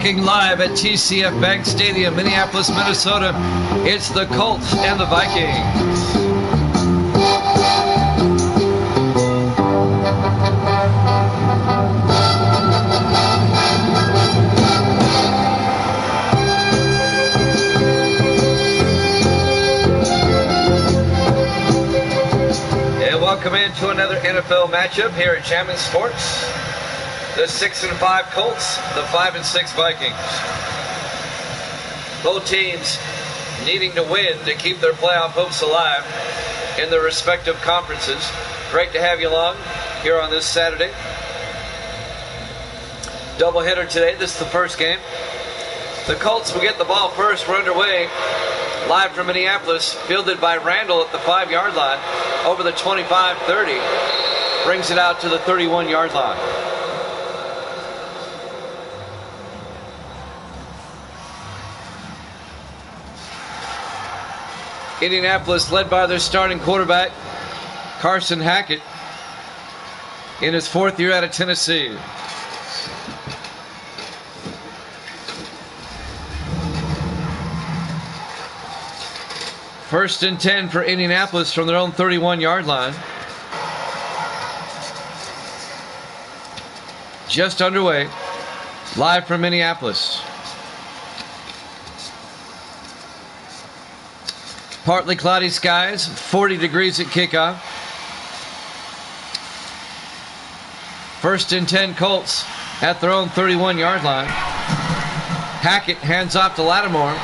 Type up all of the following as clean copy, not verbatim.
Talking live at TCF Bank Stadium, Minneapolis, Minnesota. It's the Colts and the Vikings. And welcome into another NFL matchup here at Jammin' Sports. The 6-5 Colts, the 5-6 Vikings. Both teams needing to win to keep their playoff hopes alive in their respective conferences. Great to have you along here on this Saturday. Doubleheader today. This is the first game. The Colts will get the ball first. We're underway. Live from Minneapolis, fielded by Randall at the 5-yard line. Over the 25-30. Brings it out to the 31-yard line. Indianapolis led by their starting quarterback, Carson Hackett, in his 4th year out of Tennessee. First and 10 for Indianapolis from their own 31-yard line. Just underway, live from Minneapolis. Partly cloudy skies, 40 degrees at kickoff. First and 10 Colts at their own 31-yard line. Hackett hands off to Lattimore.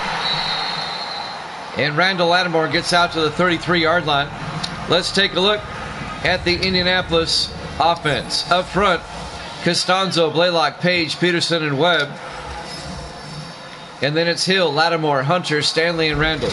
And Randall Lattimore gets out to the 33-yard line. Let's take a look at the Indianapolis offense. Up front, Costanzo, Blaylock, Page, Peterson, and Webb. And then it's Hill, Lattimore, Hunter, Stanley, and Randall.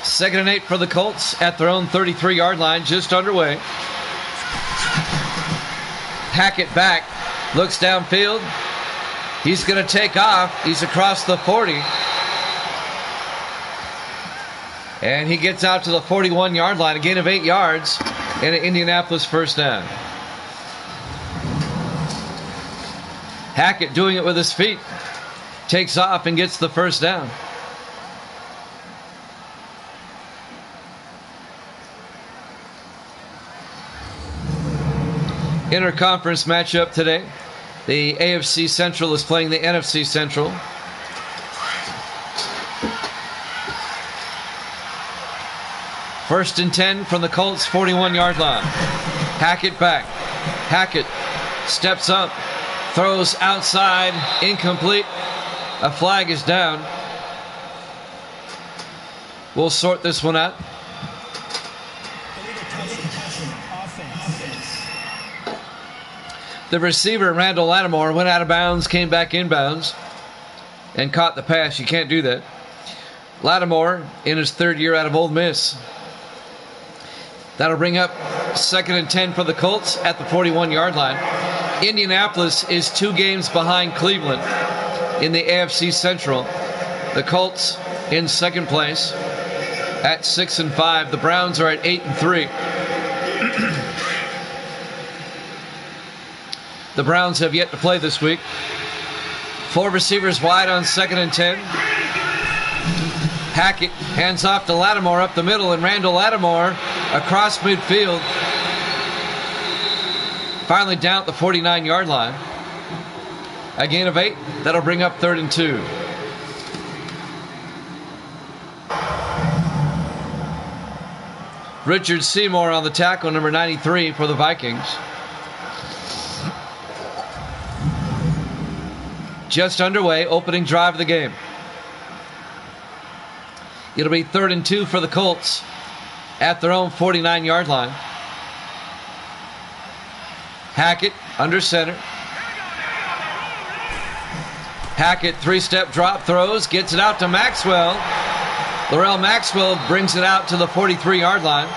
Second and 8 for the Colts at their own 33-yard line, just underway. Hackett back, looks downfield. He's going to take off. He's across the 40. And he gets out to the 41-yard line, a gain of 8 yards, and an Indianapolis first down. Hackett doing it with his feet. Takes off and gets the first down. Interconference matchup today. The AFC Central is playing the NFC Central. First and 10 from the Colts 41-yard line. Hackett back. Hackett steps up, throws outside, incomplete. A flag is down. We'll sort this one out. The receiver, Randall Lattimore, went out of bounds, came back inbounds, and caught the pass. You can't do that. Lattimore in his 3rd year out of Ole Miss. That'll bring up second and 10 for the Colts at the 41-yard line. Indianapolis is 2 games behind Cleveland in the AFC Central. The Colts in second place at 6-5. The Browns are at 8-3. The Browns have yet to play this week. 4 receivers wide on second and 10. Hackett hands off to Lattimore up the middle, and Randall Lattimore across midfield. Finally down at the 49-yard line. A gain of 8. That'll bring up 3rd and 2. Richard Seymour on the tackle, number 93 for the Vikings. Just underway, opening drive of the game. It'll be 3rd and 2 for the Colts at their own 49-yard line. Hackett under center. Hackett, 3-step drop, throws, gets it out to Maxwell. Laurel Maxwell brings it out to the 43-yard line.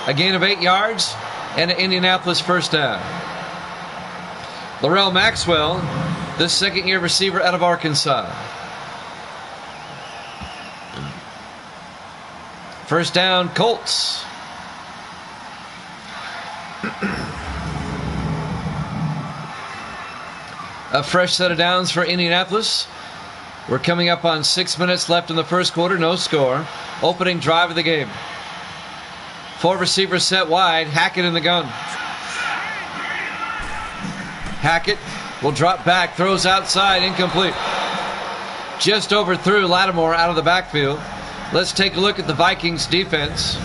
A gain of 8 yards and an Indianapolis first down. Laurel Maxwell, the second-year receiver out of Arkansas. First down, Colts. A fresh set of downs for Indianapolis. We're coming up on 6 minutes left in the first quarter. No score. Opening drive of the game. 4 receivers set wide. Hackett in the gun. Hackett will drop back. Throws outside. Incomplete. Just overthrew Lattimore out of the backfield. Let's take a look at the Vikings defense.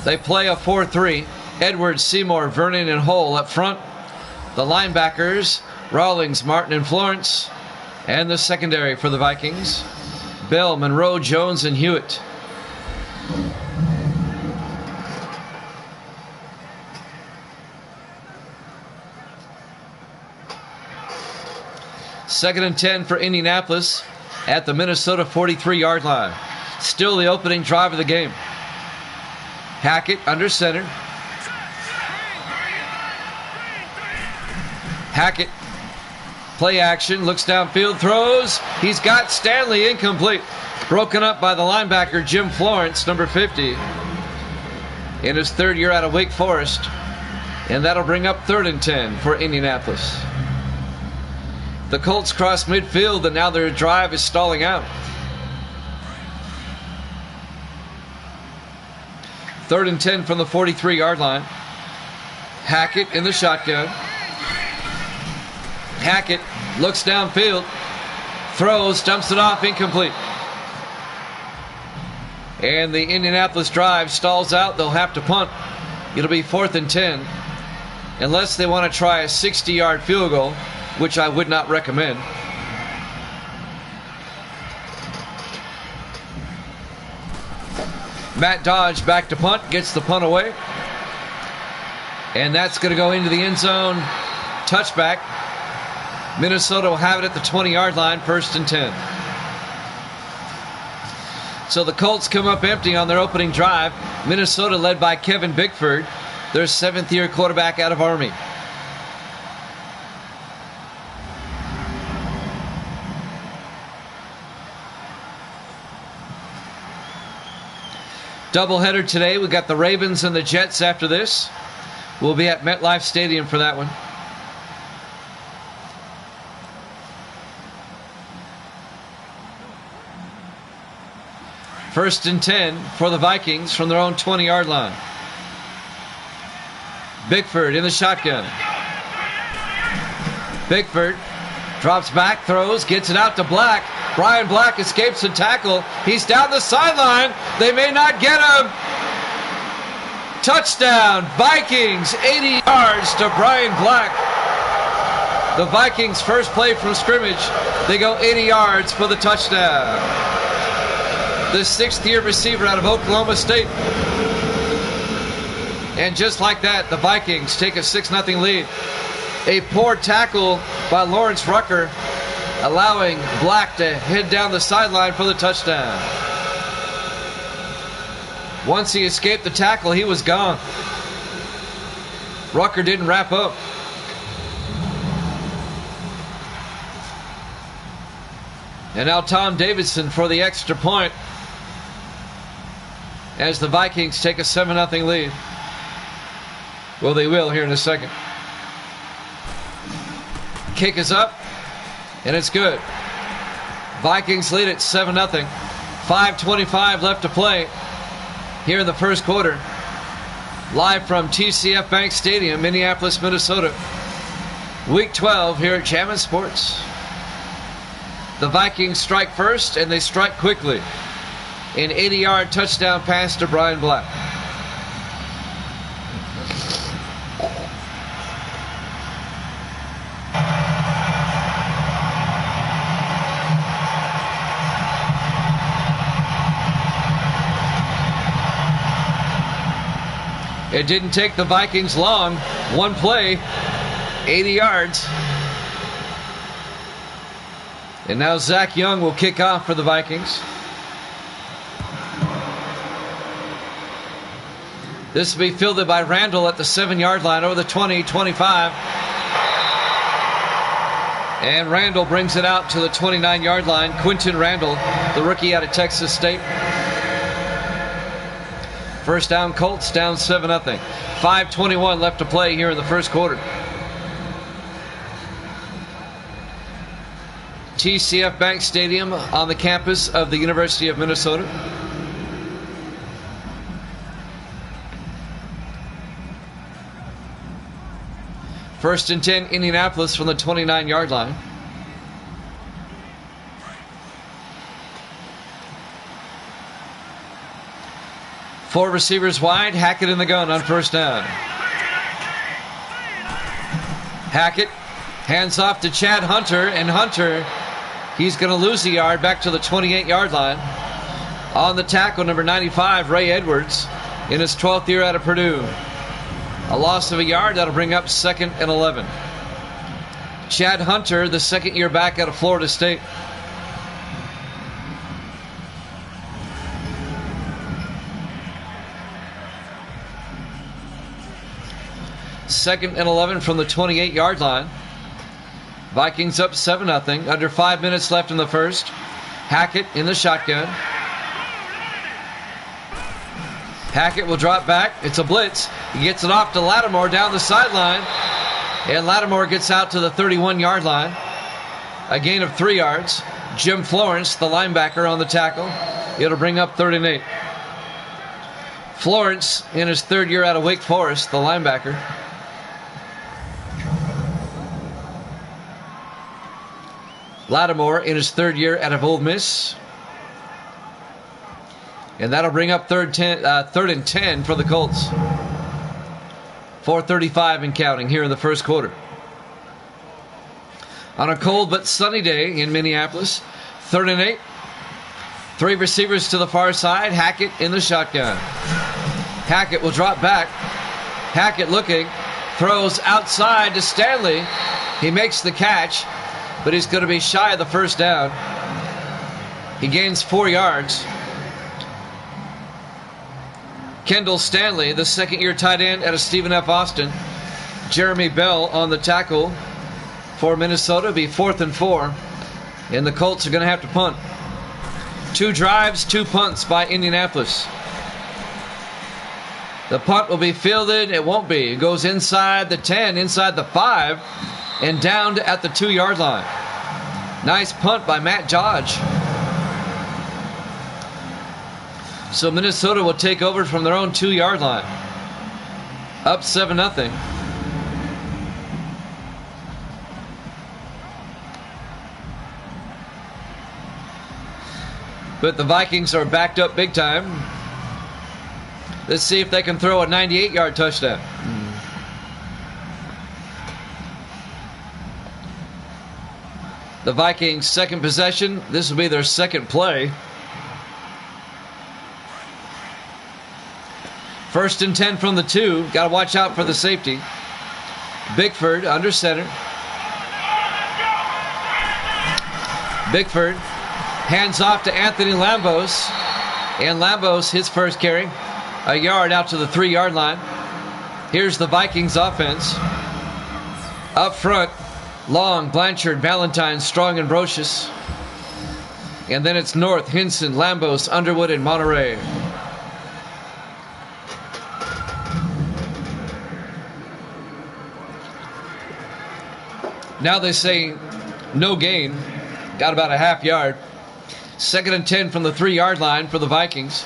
They play a 4-3. Edwards, Seymour, Vernon, and Hole up front. The linebackers, Rawlings, Martin, and Florence. And the secondary for the Vikings, Bell, Monroe, Jones, and Hewitt. Second and 10 for Indianapolis at the Minnesota 43-yard line. Still the opening drive of the game. Hackett under center. Hackett, play action, looks downfield, throws. He's got Stanley, incomplete. Broken up by the linebacker, Jim Florence, number 50. In his 3rd year out of Wake Forest. And that'll bring up 3rd and 10 for Indianapolis. The Colts cross midfield, and now their drive is stalling out. 3rd and 10 from the 43-yard line. Hackett in the shotgun. Hackett looks downfield, throws, dumps it off, incomplete. And the Indianapolis drive stalls out. They'll have to punt. It'll be 4th and 10, unless they want to try a 60-yard field goal, which I would not recommend. Matt Dodge back to punt, gets the punt away. And that's going to go into the end zone. Touchback. Minnesota will have it at the 20-yard line, 1st and 10. So the Colts come up empty on their opening drive. Minnesota led by Kevin Bickford, their 7th-year quarterback out of Army. Doubleheader today. We've got the Ravens and the Jets after this. We'll be at MetLife Stadium for that one. First and 10 for the Vikings from their own 20-yard line. Bickford in the shotgun. Bickford drops back, throws, gets it out to Black. Brian Black escapes the tackle. He's down the sideline. They may not get him. Touchdown, Vikings, 80 yards to Brian Black. The Vikings' first play from scrimmage. They go 80 yards for the touchdown. The 6th-year receiver out of Oklahoma State. And just like that, the Vikings take a 6-0 lead. A poor tackle by Lawrence Rucker, allowing Black to head down the sideline for the touchdown. Once he escaped the tackle, he was gone. Rucker didn't wrap up. And now Tom Davidson for the extra point, as the Vikings take a 7-0 lead. Well, they will here in a second. Kick is up, and it's good. Vikings lead at 7-0. 5:25 left to play here in the first quarter. Live from TCF Bank Stadium, Minneapolis, Minnesota. Week 12 here at Jammin' Sports. The Vikings strike first, and they strike quickly. An 80-yard touchdown pass to Brian Black. It didn't take the Vikings long. One play, 80 yards. And now Zach Young will kick off for the Vikings. This will be fielded by Randall at the 7-yard line over the 20, 25. And Randall brings it out to the 29-yard line. Quinton Randall, the rookie out of Texas State. First down, Colts, down 7-0. 5:21 left to play here in the first quarter. TCF Bank Stadium on the campus of the University of Minnesota. First and 10, Indianapolis from the 29-yard line. Four receivers wide. Hackett in the gun on first down. Hackett hands off to Chad Hunter, and Hunter, he's going to lose a yard back to the 28-yard line. On the tackle, number 95, Ray Edwards, in his 12th year out of Purdue. A loss of a yard. That'll bring up 2nd and 11. Chad Hunter, the second year back out of Florida State. Second and 11 from the 28-yard line. Vikings up 7-0. Under 5 minutes left in the first. Hackett in the shotgun. Hackett will drop back. It's a blitz. He gets it off to Lattimore down the sideline. And Lattimore gets out to the 31-yard line. A gain of 3 yards. Jim Florence, the linebacker, on the tackle. It'll bring up 3rd and 8. Florence in his 3rd year out of Wake Forest, the linebacker. Lattimore in his 3rd year out of Ole Miss. And that'll bring up 3rd and 10 for the Colts. 4:35 and counting here in the first quarter. On a cold but sunny day in Minneapolis, 3rd and 8. 3 receivers to the far side. Hackett in the shotgun. Hackett will drop back. Hackett looking. Throws outside to Stanley. He makes the catch, but he's going to be shy of the first down. He gains 4 yards. Kendall Stanley, the second-year tight end out of Stephen F. Austin. Jeremy Bell on the tackle for Minnesota. It'll be 4th and 4. And the Colts are going to have to punt. 2 drives, 2 punts by Indianapolis. The punt will be fielded. It won't be. It goes inside the 10, inside the 5, and down at the 2-yard line. Nice punt by Matt Dodge. So Minnesota will take over from their own 2-yard line. Up 7-0. But the Vikings are backed up big time. Let's see if they can throw a 98-yard touchdown. The Vikings' second possession. This will be their second play. 1st and 10 from the 2. Got to watch out for the safety. Bickford under center. Bickford hands off to Anthony Lambos. And Lambos, his first carry, a yard out to the 3-yard line. Here's the Vikings offense. Up front, Long, Blanchard, Valentine, Strong, and Brocious. And then it's North, Hinson, Lambos, Underwood, and Monterey. Now they say no gain. Got about a half yard. 2nd and 10 from the 3-yard line for the Vikings.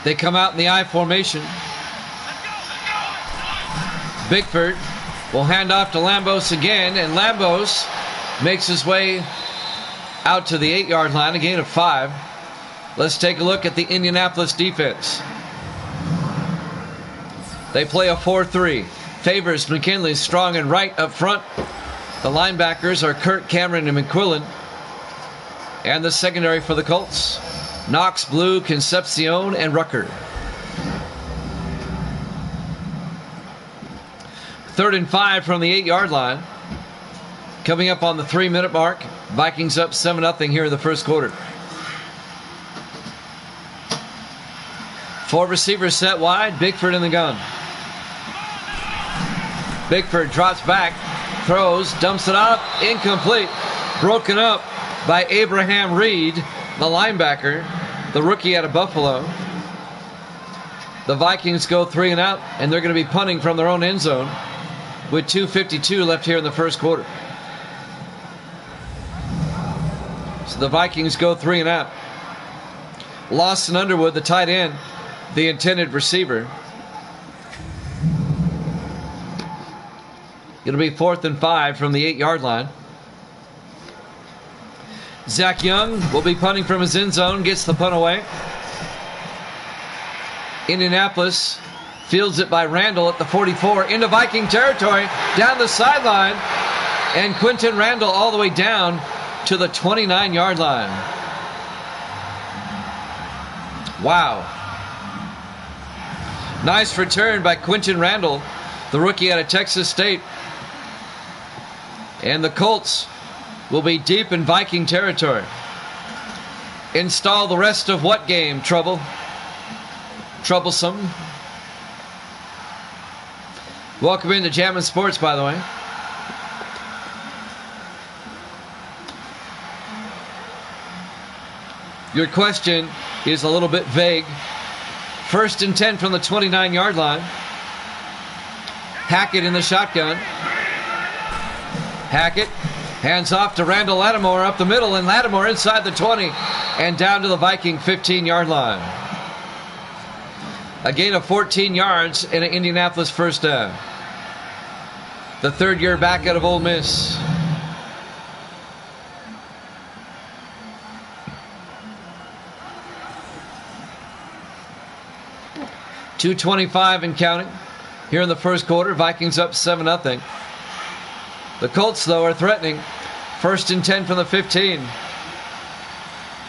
They come out in the I formation. Bickford will hand off to Lambos again, and Lambos makes his way out to the 8-yard line, a gain of 5. Let's take a look at the Indianapolis defense. They play a 4-3. Favors McKinley, Strong, and Wright up front. The linebackers are Kurt, Cameron, and McQuillan. And the secondary for the Colts, Knox, Blue, Concepcion, and Rucker. 3rd and 5 from the 8-yard line. Coming up on the 3-minute mark. Vikings up 7-0 here in the first quarter. 4 receivers set wide. Bickford in the gun. Bickford drops back, throws, dumps it up, incomplete. Broken up by Abraham Reed, the linebacker. the rookie out of Buffalo. The Vikings go 3 and out, and they're going to be punting from their own end zone with 2:52 left here in the first quarter. So the Vikings go 3 and out. Lawson Underwood, the tight end, the intended receiver. It'll be 4th and 5 from the 8-yard line. Zach Young will be punting from his end zone, gets the punt away. Indianapolis fields it by Randall at the 44 into Viking territory, down the sideline, and Quentin Randall all the way down to the 29-yard line. Wow. Nice return by Quentin Randall, the rookie out of Texas State. And the Colts will be deep in Viking territory. Install the rest of what game, Trouble? Troublesome. Welcome into Jammin' Sports, by the way. Your question is a little bit vague. 1st and 10 from the 29-yard line. Hackett in the shotgun. Hackett hands off to Randall Lattimore up the middle, and Lattimore inside the 20 and down to the Viking 15-yard line. A gain of 14 yards and an Indianapolis first down. The third-year back out of Ole Miss. .225 and counting here in the first quarter. Vikings up 7-0. The Colts, though, are threatening. 1st and 10 from the 15.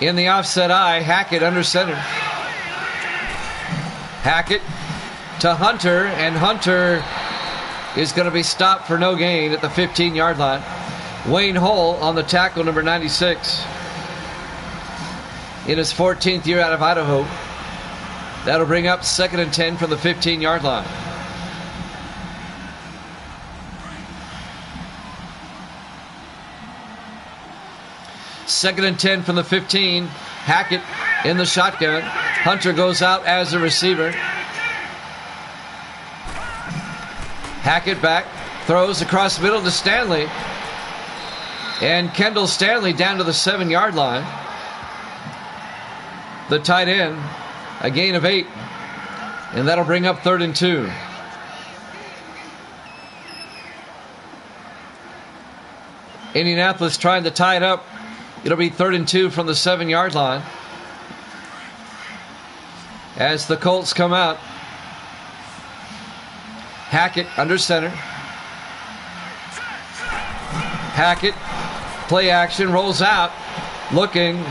In the offset eye, Hackett under center. Hackett to Hunter, and Hunter is going to be stopped for no gain at the 15-yard line. Wayne Hull on the tackle, number 96. In his 14th year out of Idaho. That'll bring up 2nd and 10 from the 15-yard line. Second and 10 from the 15. Hackett in the shotgun. Hunter goes out as a receiver. Hackett back. Throws across the middle to Stanley. And Kendall Stanley down to the 7-yard line. The tight end. A gain of 8. And that'll bring up 3rd and 2. Indianapolis trying to tie it up. It'll be 3rd and 2 from the 7-yard line. As the Colts come out. Hackett under center. Hackett, play action, rolls out. Looking.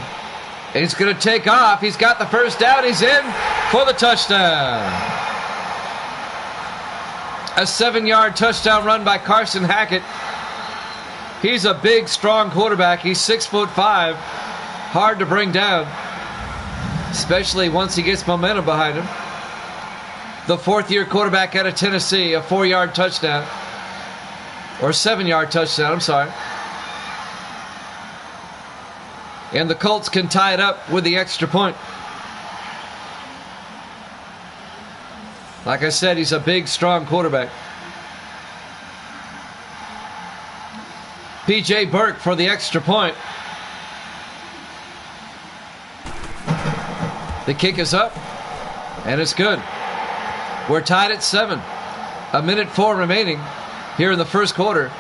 He's going to take off. He's got the first down. He's in for the touchdown. A 7-yard touchdown run by Carson Hackett. He's a big, strong quarterback. He's 6'5". Hard to bring down, especially once he gets momentum behind him. The 4th-year quarterback out of Tennessee, a 4-yard touchdown. Or 7-yard touchdown, I'm sorry. And the Colts can tie it up with the extra point. Like I said, he's a big, strong quarterback. P.J. Burke for the extra point. The kick is up, and it's good. We're tied at 7. 1:04 remaining here in the first quarter.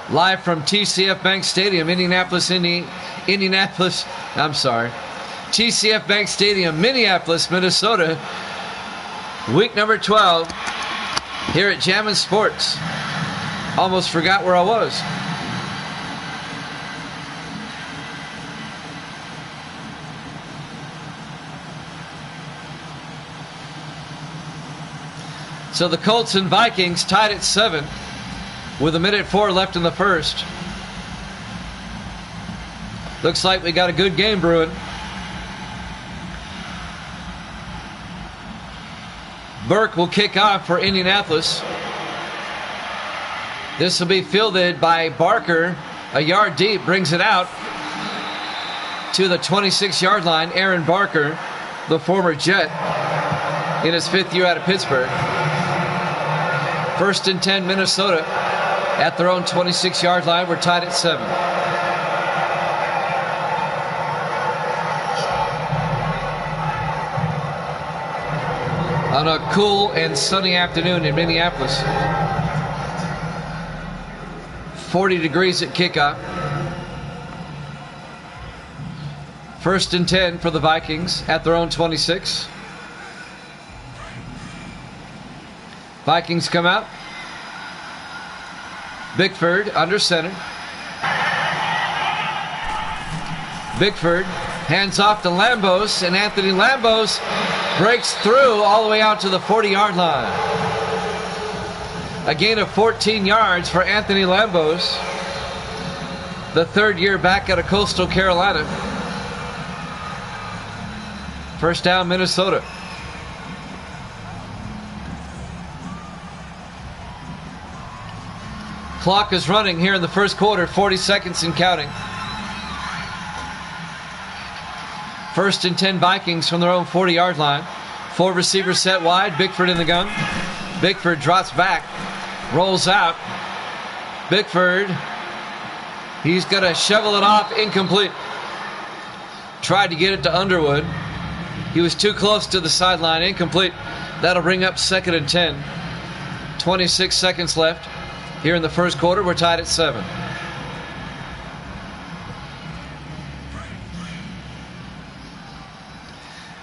Live from TCF Bank Stadium, TCF Bank Stadium, Minneapolis, Minnesota. Week number 12 here at Jammin' Sports. Almost forgot where I was. So the Colts and Vikings tied at 7 with 1:04 left in the first. Looks like we got a good game brewing. Burke will kick off for Indianapolis. This will be fielded by Barker. A yard deep, brings it out to the 26-yard line. Aaron Barker the former Jet, in his 5th year out of Pittsburgh. 1st and 10, Minnesota at their own 26-yard line. We're tied at 7. On a cool and sunny afternoon in Minneapolis. 40 degrees at kickoff. 1st and 10 for the Vikings at their own 26. Vikings come out. Bickford under center. Bickford hands off to Lambos, and Anthony Lambos breaks through all the way out to the 40-yard line. A gain of 14 yards for Anthony Lambos, the 3rd year back out of Coastal Carolina. 1st down, Minnesota. Clock is running here in the 1st quarter, 40 seconds and counting. 1st and 10 Vikings from their own 40-yard line. 4 receivers set wide, Bickford in the gun. Bickford drops back, rolls out. Bickford, he's going to shovel it off, incomplete. Tried to get it to Underwood. He was too close to the sideline, incomplete. That'll bring up 2nd and 10. 26 seconds left. Here in the 1st quarter, we're tied at 7.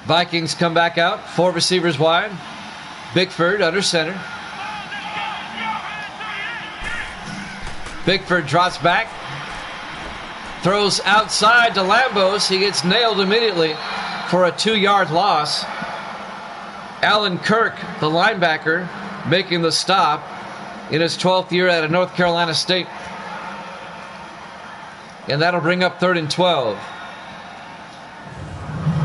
Vikings come back out. 4 receivers wide. Bickford under center. Bickford drops back. Throws outside to Lambos. He gets nailed immediately for a 2-yard loss. Alan Kirk, the linebacker, making the stop in his 12th year out of North Carolina State. And that'll bring up 3rd and 12.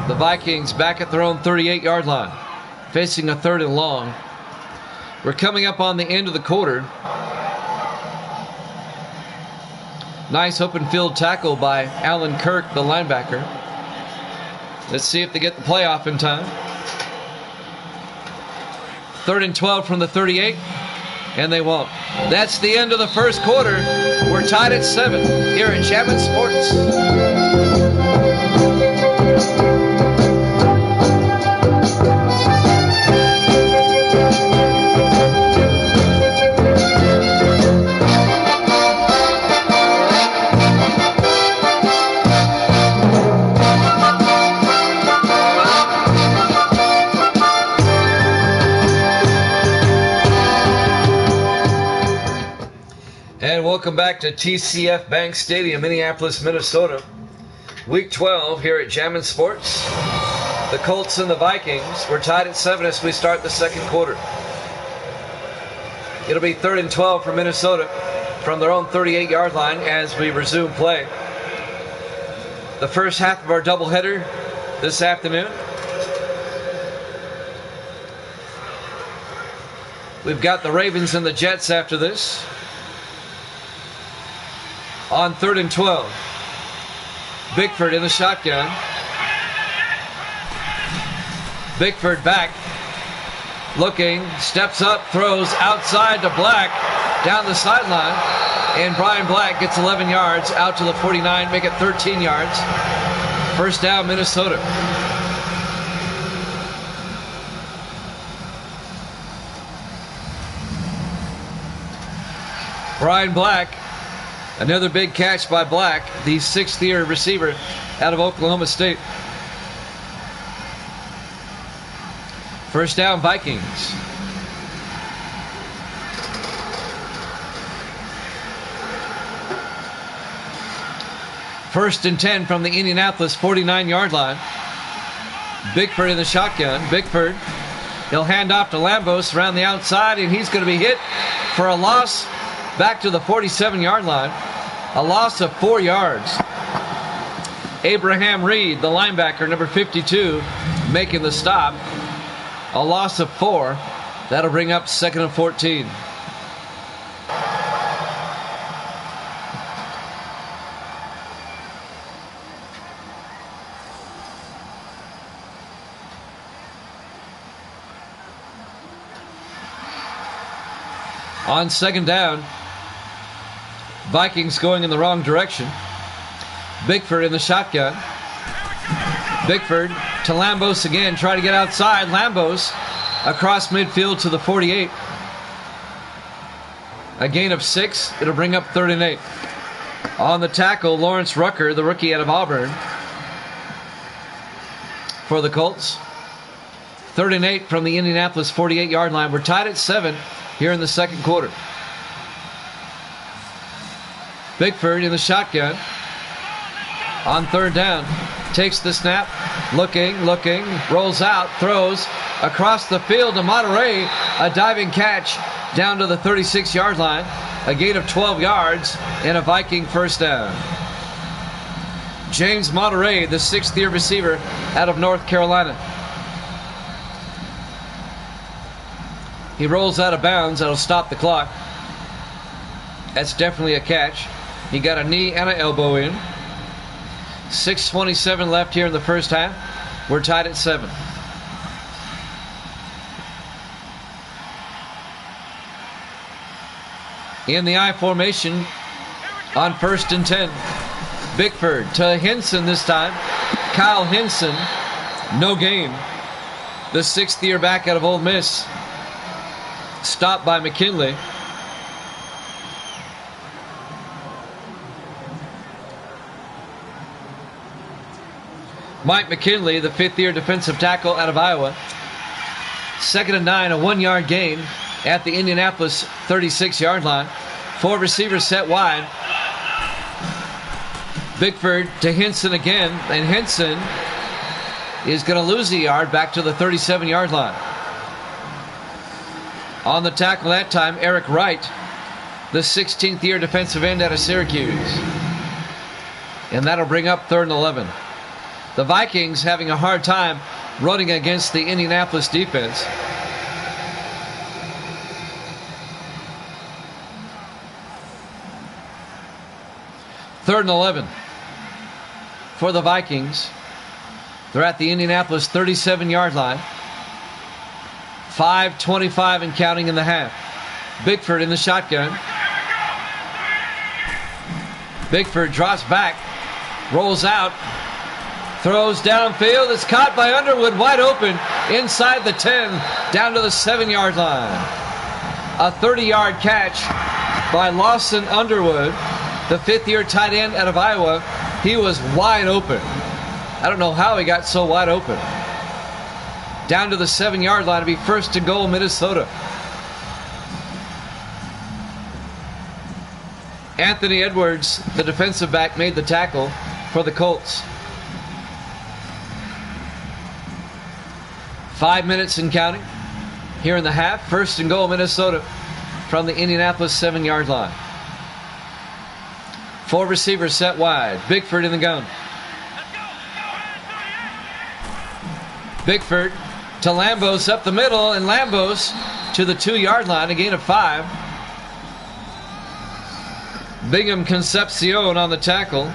The Vikings back at their own 38-yard line, facing a 3rd and long. We're coming up on the end of the quarter. Nice open field tackle by Alan Kirk, the linebacker. Let's see if they get the play off in time. 3rd and 12 from the 38. And they won't. That's the end of the 1st quarter. We're tied at 7 here at Jammin' Sports. And welcome back to TCF Bank Stadium, Minneapolis, Minnesota. Week 12 here at Jammin' Sports. The Colts and the Vikings. We're tied at 7 as we start the 2nd quarter. It'll be 3rd and 12 for Minnesota from their own 38-yard line as we resume play. The first half of our doubleheader this afternoon. We've got the Ravens and the Jets after this. On 3rd and 12. Bickford in the shotgun. Bickford back. Looking, steps up, throws outside to Black, down the sideline. And Brian Black gets 11 yards out to the 49, make it 13 yards. 1st down, Minnesota. Brian Black. Another big catch by Black, the 6th-year receiver out of Oklahoma State. 1st down, Vikings. First and 10 from the Indianapolis 49-yard line. Bickford in the shotgun. Bickford, he'll hand off to Lambos around the outside, and he's going to be hit for a loss back to the 47-yard line. A loss of 4 yards. Abraham Reed, the linebacker, number 52, making the stop. A loss of 4. That'll bring up 2nd and 14. On second down, Vikings going in the wrong direction. Bickford in the shotgun. Bickford to Lambos again, try to get outside. Lambos across midfield to the 48. A gain of 6. It'll bring up 3rd and 8. On the tackle, Lawrence Rucker, the rookie out of Auburn, for the Colts. 3rd and 8 from the Indianapolis 48-yard line. We're tied at 7 here in the second quarter. Bickford in the shotgun. On third down, takes the snap, looking, rolls out, throws across the field to Monterey. A diving catch down to the 36-yard line. A gain of 12 yards and a Viking first down. James Monterey, the 6th-year receiver out of North Carolina. He rolls out of bounds. That'll stop the clock. That's definitely a catch. He got a knee and an elbow in. 6:27 left here in the first half. We're tied at 7. In the I formation on 1st and 10. Bickford to Henson this time. Kyle Henson, no gain. The 6th-year back out of Ole Miss. Stopped by McKinley. Mike McKinley, the 5th-year defensive tackle out of Iowa. 2nd and 9, a 1-yard gain at the Indianapolis 36-yard line. 4 receivers set wide. Bickford to Henson again, and Henson is going to lose a yard back to the 37-yard line. On the tackle that time, Eric Wright, the 16th-year defensive end out of Syracuse. And that'll bring up 3rd and 11. The Vikings having a hard time running against the Indianapolis defense. Third and 11 for the Vikings. They're at the Indianapolis 37-yard line. 5:25 and counting in the half. Bickford in the shotgun. Bickford drops back, rolls out, throws downfield. It's caught by Underwood, wide open inside the 10, down to the 7-yard line. A 30-yard catch by Lawson Underwood, the 5th-year tight end out of Iowa. He was wide open. I don't know how he got so wide open. Down to the 7-yard line to be 1st and goal, Minnesota. Anthony Edwards, the defensive back, made the tackle for the Colts. 5 minutes and counting here in the half. 1st and goal, Minnesota, from the Indianapolis 7-yard line. 4 receivers set wide. Bickford in the gun. Bickford to Lambos up the middle, and Lambos to the 2-yard line, a gain of 5. Bingham Concepcion on the tackle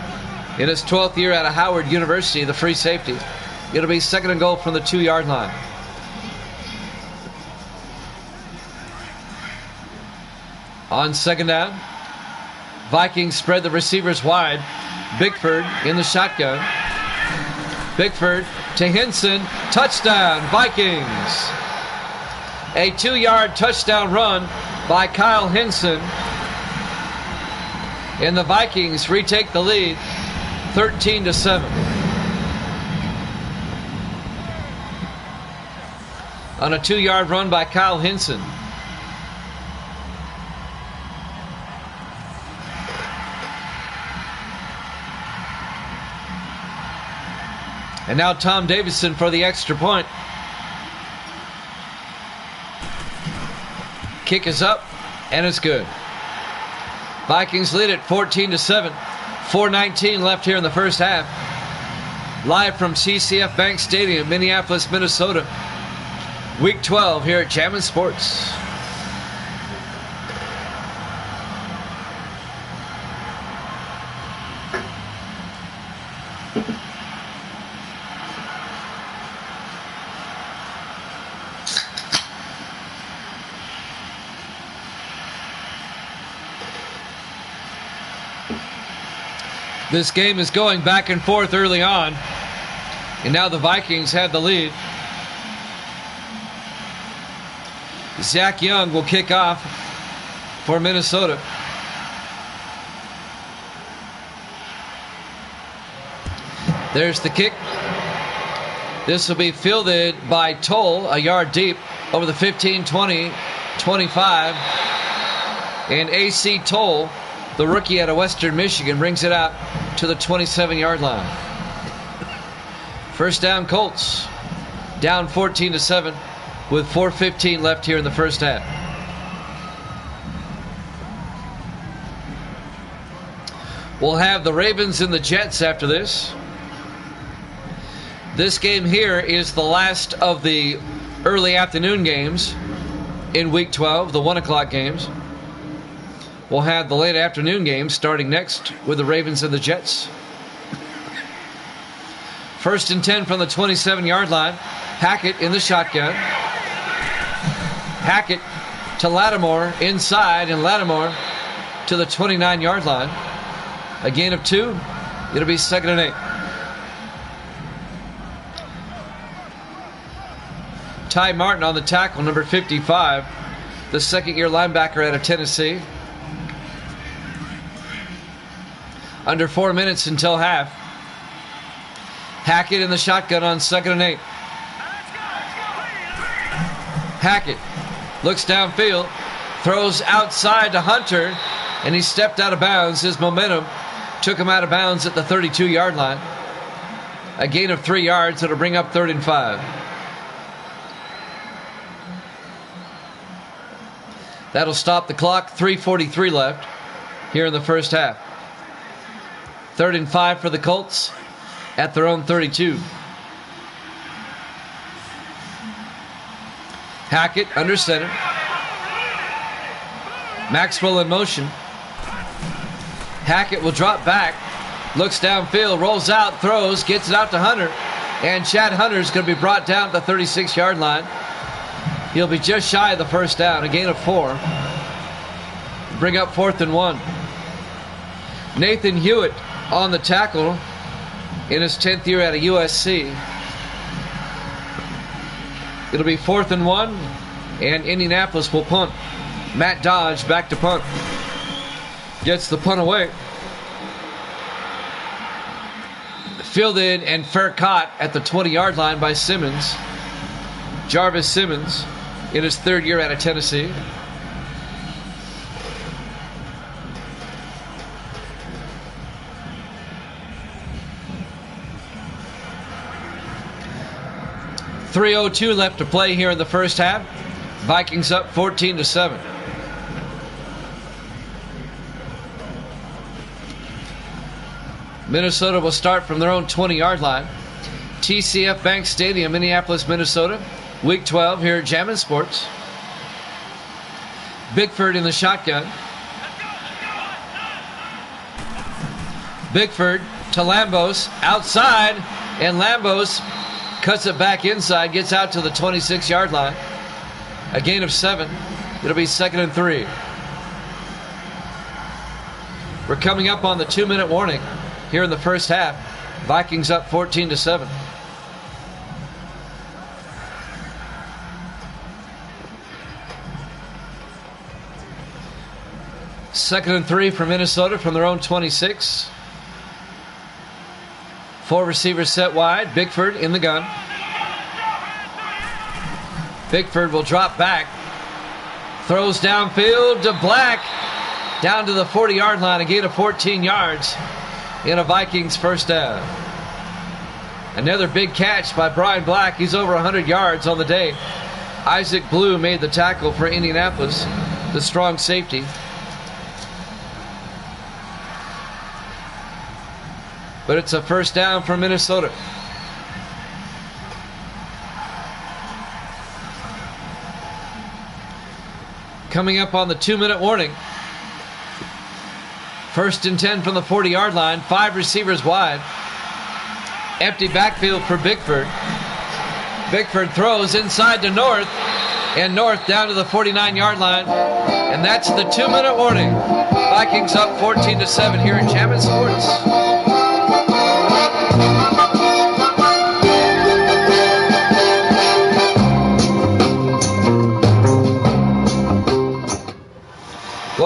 in his 12th year out of Howard University, the free safety. It'll be 2nd and goal from the 2-yard line. On 2nd down, Vikings spread the receivers wide. Bickford in the shotgun. Bickford to Henson. Touchdown, Vikings. A 2-yard touchdown run by Kyle Henson. And the Vikings retake the lead 13-7. On a 2-yard run by Kyle Henson. And now Tom Davidson for the extra point. Kick is up, and it's good. Vikings lead it 14-7. 4:19 left here in the first half. Live from TCF Bank Stadium, Minneapolis, Minnesota. Week 12 here at Jammin' Sports. This game is going back and forth early on, and now the Vikings have the lead. Zach Young will kick off for Minnesota. There's the kick. This will be fielded by Toll, a yard deep, over the 15, 20, 25. And A.C. Toll, the rookie out of Western Michigan, brings it out to the 27-yard line. First down, Colts. Down 14-7 with 4:15 left here in the first half. We'll have the Ravens and the Jets after this. This game here is the last of the early afternoon games in Week 12, the 1 o'clock games. We'll have the late afternoon games starting next with the Ravens and the Jets. First and 10 from the 27-yard line. Hackett in the shotgun. Hackett to Lattimore inside, and Lattimore to the 29-yard line. A gain of 2. It'll be 2nd and 8. Ty Martin on the tackle, number 55, the second-year linebacker out of Tennessee. Under 4 minutes until half. Hackett in the shotgun on 2nd and 8. Hackett looks downfield, throws outside to Hunter, and he stepped out of bounds. His momentum took him out of bounds at the 32-yard line. A gain of 3 yards. That'll bring up 3rd and 5. That'll stop the clock. 3:43 left here in the first half. 3rd and 5 for the Colts at their own 32. Hackett under center. Maxwell in motion. Hackett will drop back. Looks downfield, rolls out, throws, gets it out to Hunter. And Chad Hunter's going to be brought down at the 36-yard line. He'll be just shy of the first down, a gain of 4. Bring up 4th and 1. Nathan Hewitt on the tackle in his 10th year out of USC. It'll be 4th and 1, and Indianapolis will punt. Matt Dodge back to punt. Gets the punt away. Fielded and fair caught at the 20-yard line by Simmons. Jarvis Simmons in his 3rd year out of Tennessee. .302 left to play here in the first half. Vikings up 14-7. Minnesota will start from their own 20-yard line. TCF Bank Stadium, Minneapolis, Minnesota. Week 12 here at Jammin' Sports. Bickford in the shotgun. Bickford to Lambos outside, and Lambos cuts it back inside, gets out to the 26-yard line. A gain of 7. It'll be 2nd and 3. We're coming up on the 2-minute warning here in the first half. Vikings up 14-7. Second and 3 for Minnesota from their own 26. 4 receivers set wide. Bickford in the gun. Bickford will drop back. Throws downfield to Black. Down to the 40-yard line. A gain of 14 yards in a Vikings first down. Another big catch by Brian Black. He's over 100 yards on the day. Isaac Blue made the tackle for Indianapolis, the strong safety. But it's a first down for Minnesota. Coming up on the 2-minute warning. 1st and 10 from the 40-yard line. 5 receivers wide. Empty backfield for Bickford. Bickford throws inside to North. And North down to the 49-yard line. And that's the 2-minute warning. Vikings up 14-7 here at Jammin' Sports.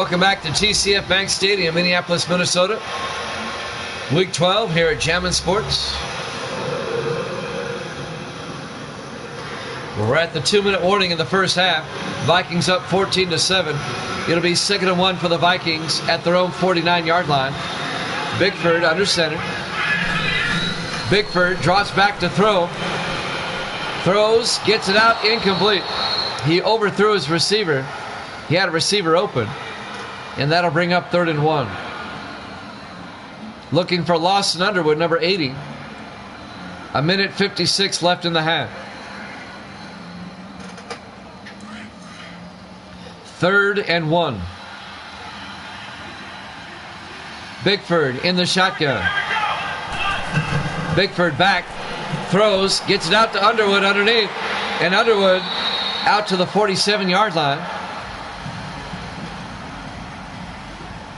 Welcome back to TCF Bank Stadium, Indianapolis, Minnesota. Week 12 here at Jammin' Sports. We're at the 2-minute warning in the first half. Vikings up 14-7. It'll be 2nd and 1 for the Vikings at their own 49-yard line. Bickford under center. Bickford drops back to throw. Throws, gets it out, incomplete. He overthrew his receiver. He had a receiver open. And that'll bring up 3rd and 1. Looking for Lawson Underwood, number 80. 1:56 left in the half. 3rd and 1. Bickford in the shotgun. Bickford back. Throws, gets it out to Underwood underneath. And Underwood out to the 47-yard line.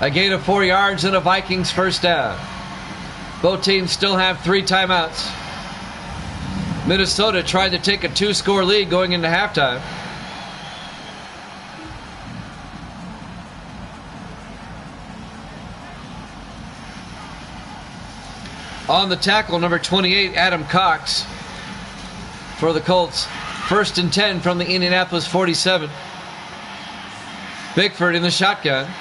A gain of 4 yards and a Vikings first down. Both teams still have 3 timeouts. Minnesota tried to take a 2-score lead going into halftime. On the tackle, number 28, Adam Cox for the Colts. 1st and 10 from the Indianapolis 47. Bickford in the shotgun.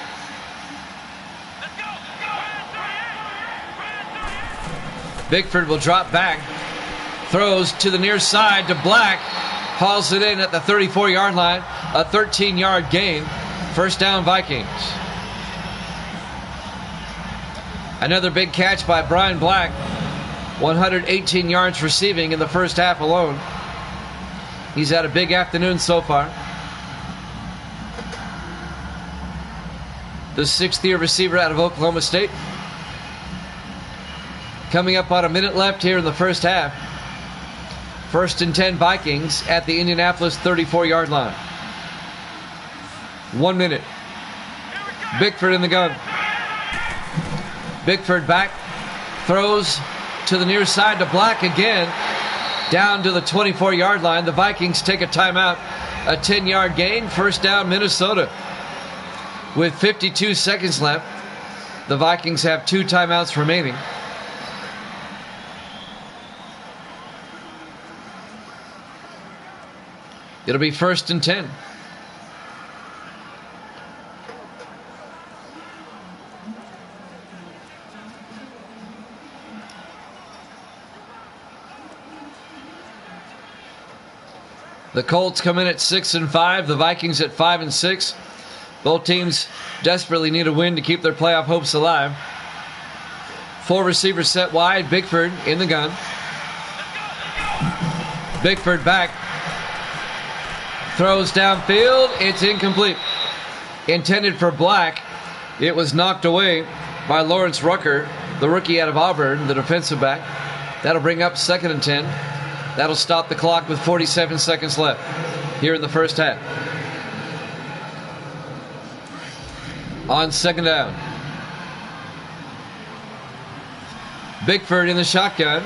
Bickford will drop back. Throws to the near side to Black. Hauls it in at the 34-yard line. A 13-yard gain. First down, Vikings. Another big catch by Brian Black. 118 yards receiving in the first half alone. He's had a big afternoon so far. The 6th-year receiver out of Oklahoma State. Coming up on a minute left here in the first half. 1st and 10 Vikings at the Indianapolis 34-yard line. 1 minute. Bickford in the gun. Bickford back. Throws to the near side to Black again. Down to the 24-yard line. The Vikings take a timeout. A 10-yard gain. First down, Minnesota. With 52 seconds left, the Vikings have 2 timeouts remaining. It'll be 1st and 10. The Colts come in at 6 and 5. The Vikings at 5 and 6. Both teams desperately need a win to keep their playoff hopes alive. 4 receivers set wide. Bickford in the gun. Bickford back. Throws downfield. It's incomplete. Intended for Black. It was knocked away by Lawrence Rucker, the rookie out of Auburn, the defensive back. That'll bring up 2nd and 10. That'll stop the clock with 47 seconds left here in the first half. On 2nd down. Bickford in the shotgun.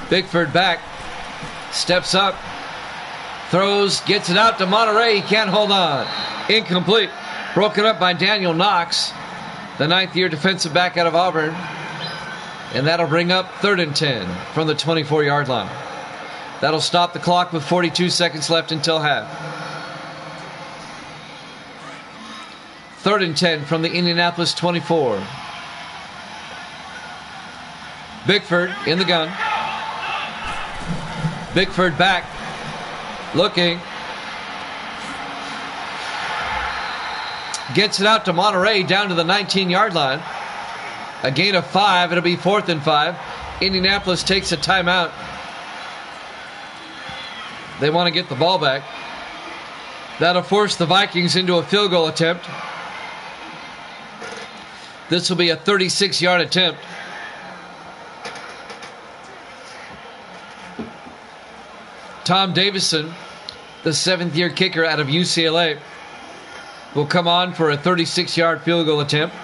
Bickford back. Steps up. Throws. Gets it out to Monterey. He can't hold on. Incomplete. Broken up by Daniel Knox, the 9th-year defensive back out of Auburn. And that'll bring up 3rd and 10 from the 24-yard line. That'll stop the clock with 42 seconds left until half. 3rd and 10 from the Indianapolis 24. Bickford in the gun. Bickford back. Looking. Gets it out to Monterey down to the 19-yard line. A gain of 5. It'll be 4th and 5. Indianapolis takes a timeout. They want to get the ball back. That'll force the Vikings into a field goal attempt. This will be a 36-yard attempt. Tom Davison, the 7th-year kicker out of UCLA, will come on for a 36-yard field goal attempt.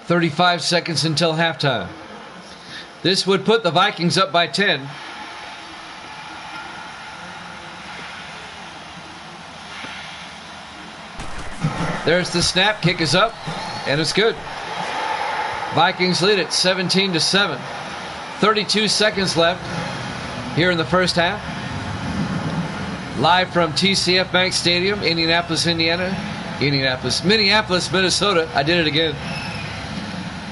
35 seconds until halftime. This would put the Vikings up by 10. There's the snap. Kick is up, and it's good. Vikings lead it 17-7. 32 seconds left here in the first half. Live from TCF Bank Stadium, Minneapolis, Minnesota. I did it again.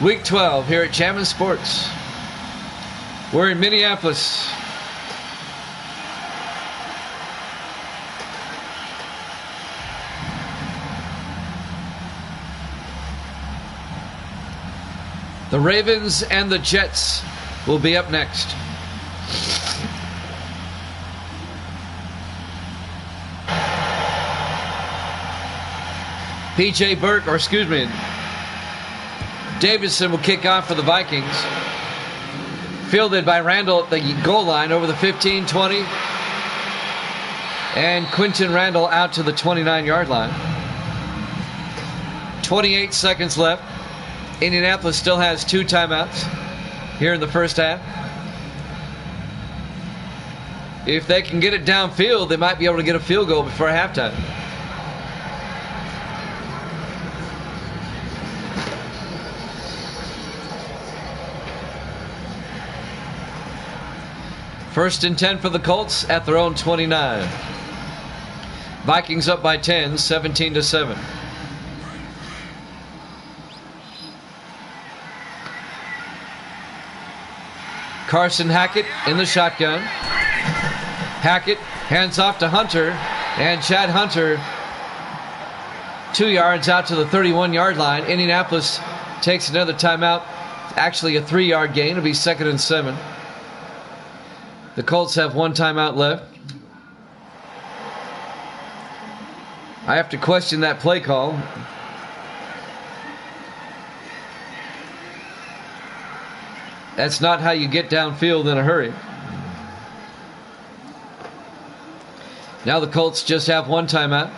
Week 12 here at Chapman Sports. We're in Minneapolis. The Ravens and the Jets will be up next. Davidson will kick off for the Vikings. Fielded by Randall at the goal line over the 15-20. And Quinton Randall out to the 29-yard line. 28 seconds left. Indianapolis still has 2 timeouts here in the first half. If they can get it downfield, they might be able to get a field goal before halftime. First and 10 for the Colts at their own 29. Vikings up by 10, 17-7. Carson Hackett in the shotgun. Hackett hands off to Hunter, and Chad Hunter 2 yards out to the 31-yard line. Indianapolis takes another timeout. Actually a 3-yard gain. It'll be 2nd and 7. The Colts have 1 timeout left. I have to question that play call. That's not how you get downfield in a hurry. Now the Colts just have 1 timeout.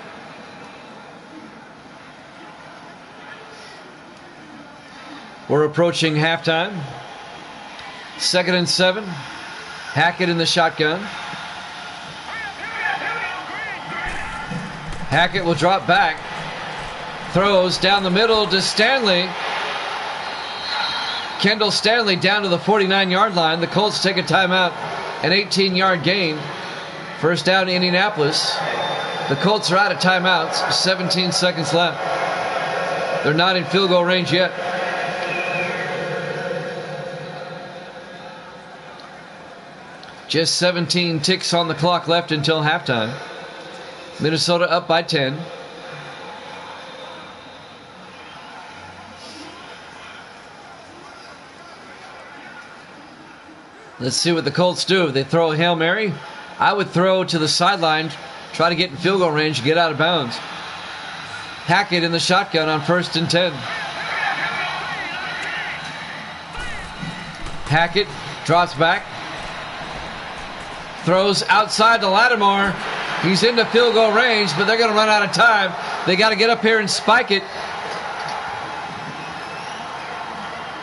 We're approaching halftime. 2nd and 7. Hackett in the shotgun. Hackett will drop back. Throws down the middle to Stanley. Kendall Stanley down to the 49-yard line. The Colts take a timeout. An 18-yard gain. First down to Indianapolis. The Colts are out of timeouts. 17 seconds left. They're not in field goal range yet. Just 17 ticks on the clock left until halftime. Minnesota up by 10. Let's see what the Colts do. If they throw a Hail Mary, I would throw to the sideline, try to get in field goal range and get out of bounds. Hackett in the shotgun on 1st and 10. Hackett drops back. Throws outside to Lattimore. He's into field goal range, but they're going to run out of time. They got to get up here and spike it.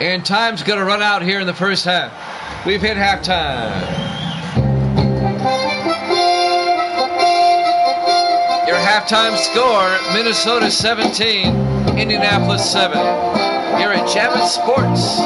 And time's going to run out here in the first half. We've hit halftime. Your halftime score, Minnesota 17, Indianapolis 7. You're at Chapman Sports.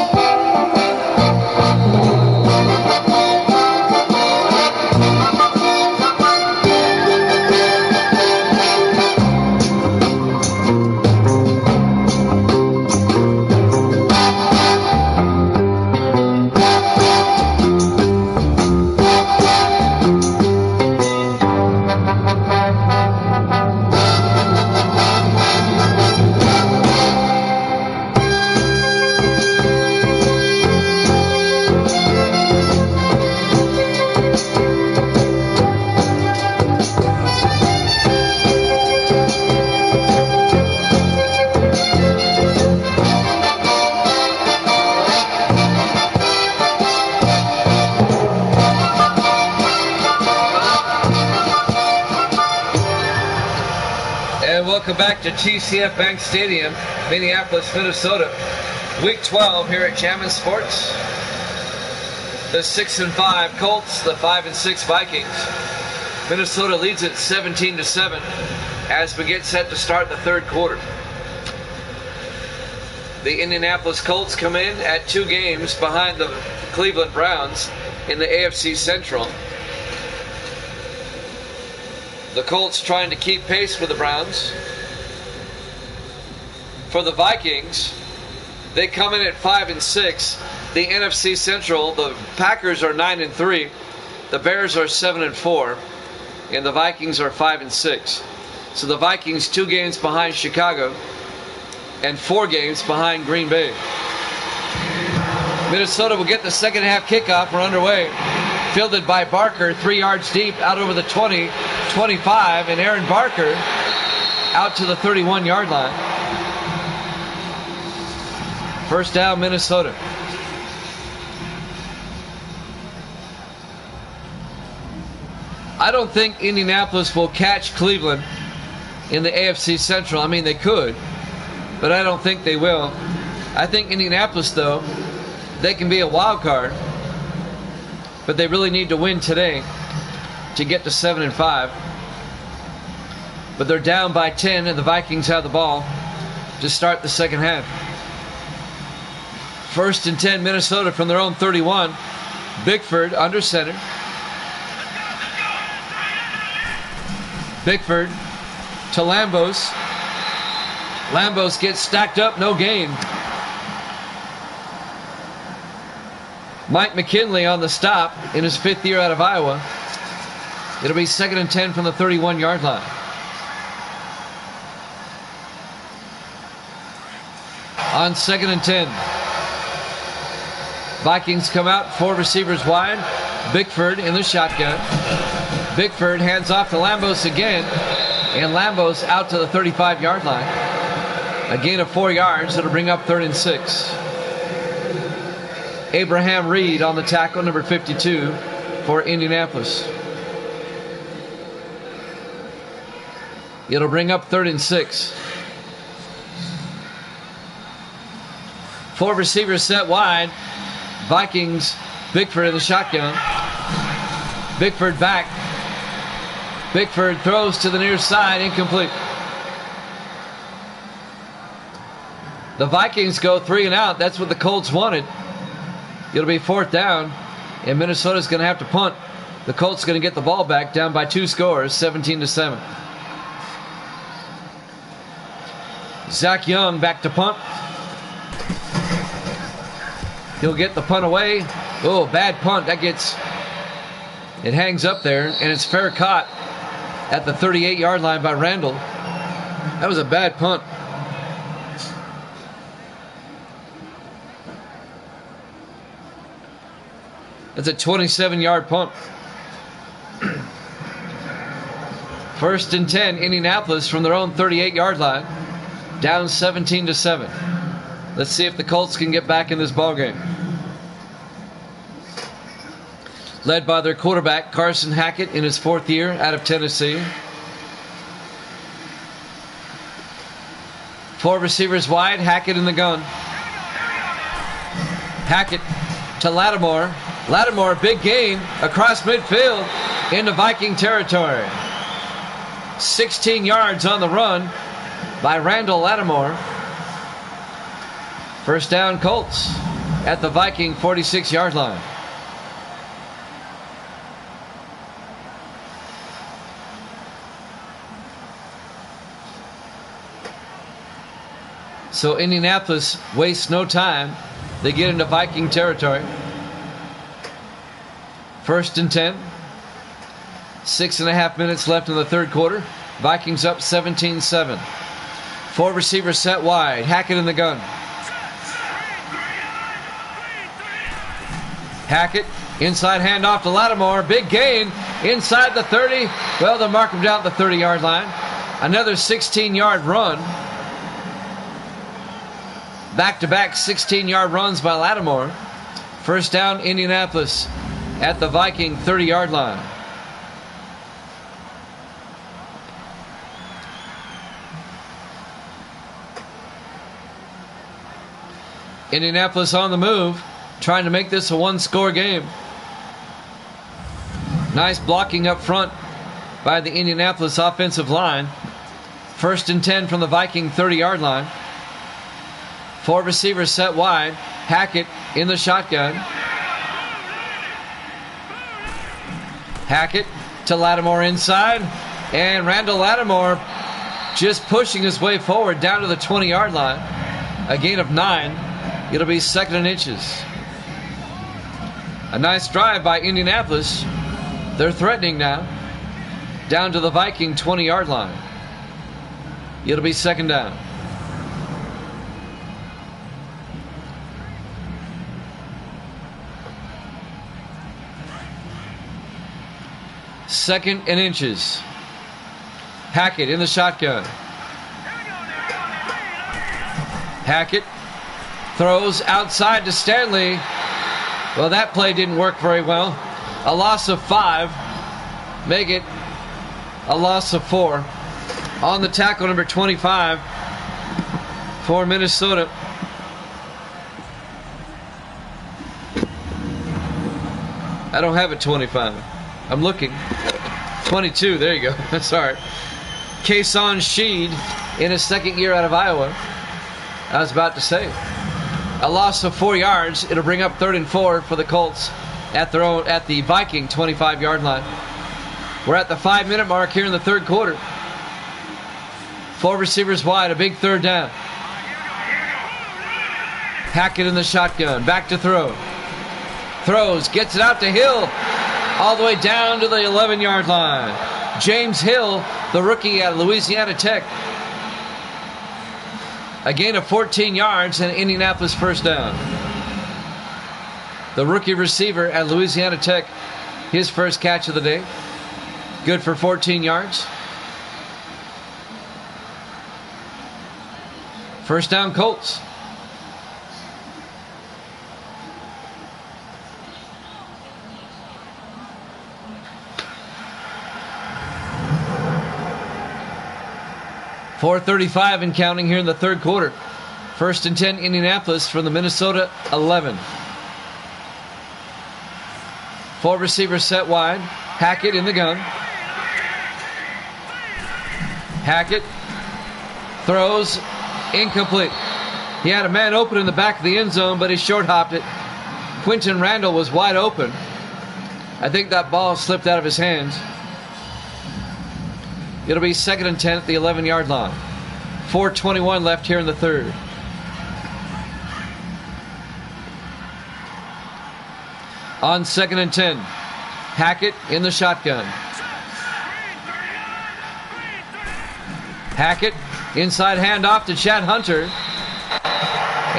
Welcome back to TCF Bank Stadium, Minneapolis, Minnesota. Week 12 here at Chapman Sports. The 6-5 Colts, the 5-6 Vikings. Minnesota leads it 17-7 as we get set to start the third quarter. The Indianapolis Colts come in at 2 games behind the Cleveland Browns in the AFC Central. The Colts trying to keep pace with the Browns. For the Vikings, they come in at 5-6. The NFC Central, the Packers are 9-3. The Bears are 7-4. And the Vikings are 5-6. So the Vikings 2 games behind Chicago and 4 games behind Green Bay. Minnesota will get the second half kickoff. We're underway. Fielded by Barker, 3 yards deep, out over the 20, 25, and Aaron Barker out to the 31-yard line. First down, Minnesota. I don't think Indianapolis will catch Cleveland in the AFC Central. I mean, they could, but I don't think they will. I think Indianapolis, though, they can be a wild card, but they really need to win today to get to 7-5. But they're down by 10, and the Vikings have the ball to start the second half. First and 10, Minnesota from their own 31. Bickford under center. Bickford to Lambos. Lambos gets stacked up, no gain. Mike McKinley on the stop in his 5th year out of Iowa. It'll be 2nd and 10 from the 31-yard line. On 2nd and 10. Vikings come out, 4 receivers wide. Bickford in the shotgun. Bickford hands off to Lambos again. And Lambos out to the 35-yard line. A gain of 4 yards. That'll bring up 3rd and 6. Abraham Reed on the tackle, number 52 for Indianapolis. It'll bring up 3rd and 6. 4 receivers set wide. Vikings, Bickford in the shotgun. Bickford back. Bickford throws to the near side, incomplete. The Vikings go 3 and out. That's what the Colts wanted. It'll be 4th down, and Minnesota's going to have to punt. The Colts going to get the ball back, down by 2 scores, 17-7. Zach Young back to punt. He'll get the punt away. Oh, bad punt. It hangs up there, and it's fair caught at the 38-yard line by Randall. That was a bad punt. That's a 27-yard punt. 1st and 10, Indianapolis from their own 38-yard line. Down 17-7. Let's see if the Colts can get back in this ballgame. Led by their quarterback, Carson Hackett, in his 4th year out of Tennessee. 4 receivers wide, Hackett in the gun. Hackett to Lattimore. Lattimore, big gain across midfield into Viking territory. 16 yards on the run by Randall Lattimore. First down, Colts at the Viking 46-yard line. So Indianapolis wastes no time. They get into Viking territory. 1st and 10. 6.5 minutes left in the third quarter. Vikings up 17-7. 4 receivers set wide. Hackett in the gun. Hackett, inside handoff to Lattimore. Big gain inside the 30. Well, they'll mark him down at the 30-yard line. Another 16-yard run. Back-to-back 16-yard runs by Lattimore. First down, Indianapolis at the Viking 30-yard line. Indianapolis on the move, trying to make this a one-score game. Nice blocking up front by the Indianapolis offensive line. First and 10 from the Viking 30-yard line. 4 receivers set wide. Hackett in the shotgun. Hackett to Lattimore inside. And Randall Lattimore just pushing his way forward down to the 20-yard line. A gain of 9. It'll be 2nd and inches. A nice drive by Indianapolis. They're threatening now. Down to the Viking 20-yard line. It'll be 2nd down. Second and inches. Hackett in the shotgun. Hackett throws outside to Stanley. Well, that play didn't work very well. A loss of 5. Make it a loss of 4. On the tackle, number 25 for Minnesota. I don't have a 25. I'm looking. 22, there you go. Sorry. Kason Sheed in his 2nd year out of Iowa. I was about to say. A loss of 4 yards. It'll bring up 3rd and 4 for the Colts at the Viking 25-yard line. We're at the 5-minute mark here in the 3rd quarter. 4 receivers wide, a big 3rd down. Hackett in the shotgun, back to throw. Throws, gets it out to Hill, all the way down to the 11-yard line. James Hill, the rookie at Louisiana Tech. A gain of 14 yards and Indianapolis first down. The rookie receiver at Louisiana Tech, his first catch of the day. Good for 14 yards. First down, Colts. .435 and counting here in the 3rd quarter. First and 10, Indianapolis from the Minnesota 11. 4 receivers set wide. Hackett in the gun. Hackett throws incomplete. He had a man open in the back of the end zone, but he short hopped it. Quinton Randall was wide open. I think that ball slipped out of his hands. It'll be 2nd and 10 at the 11-yard line. 4:21 left here in the 3rd. On 2nd and 10, Hackett in the shotgun. Hackett, inside handoff to Chad Hunter.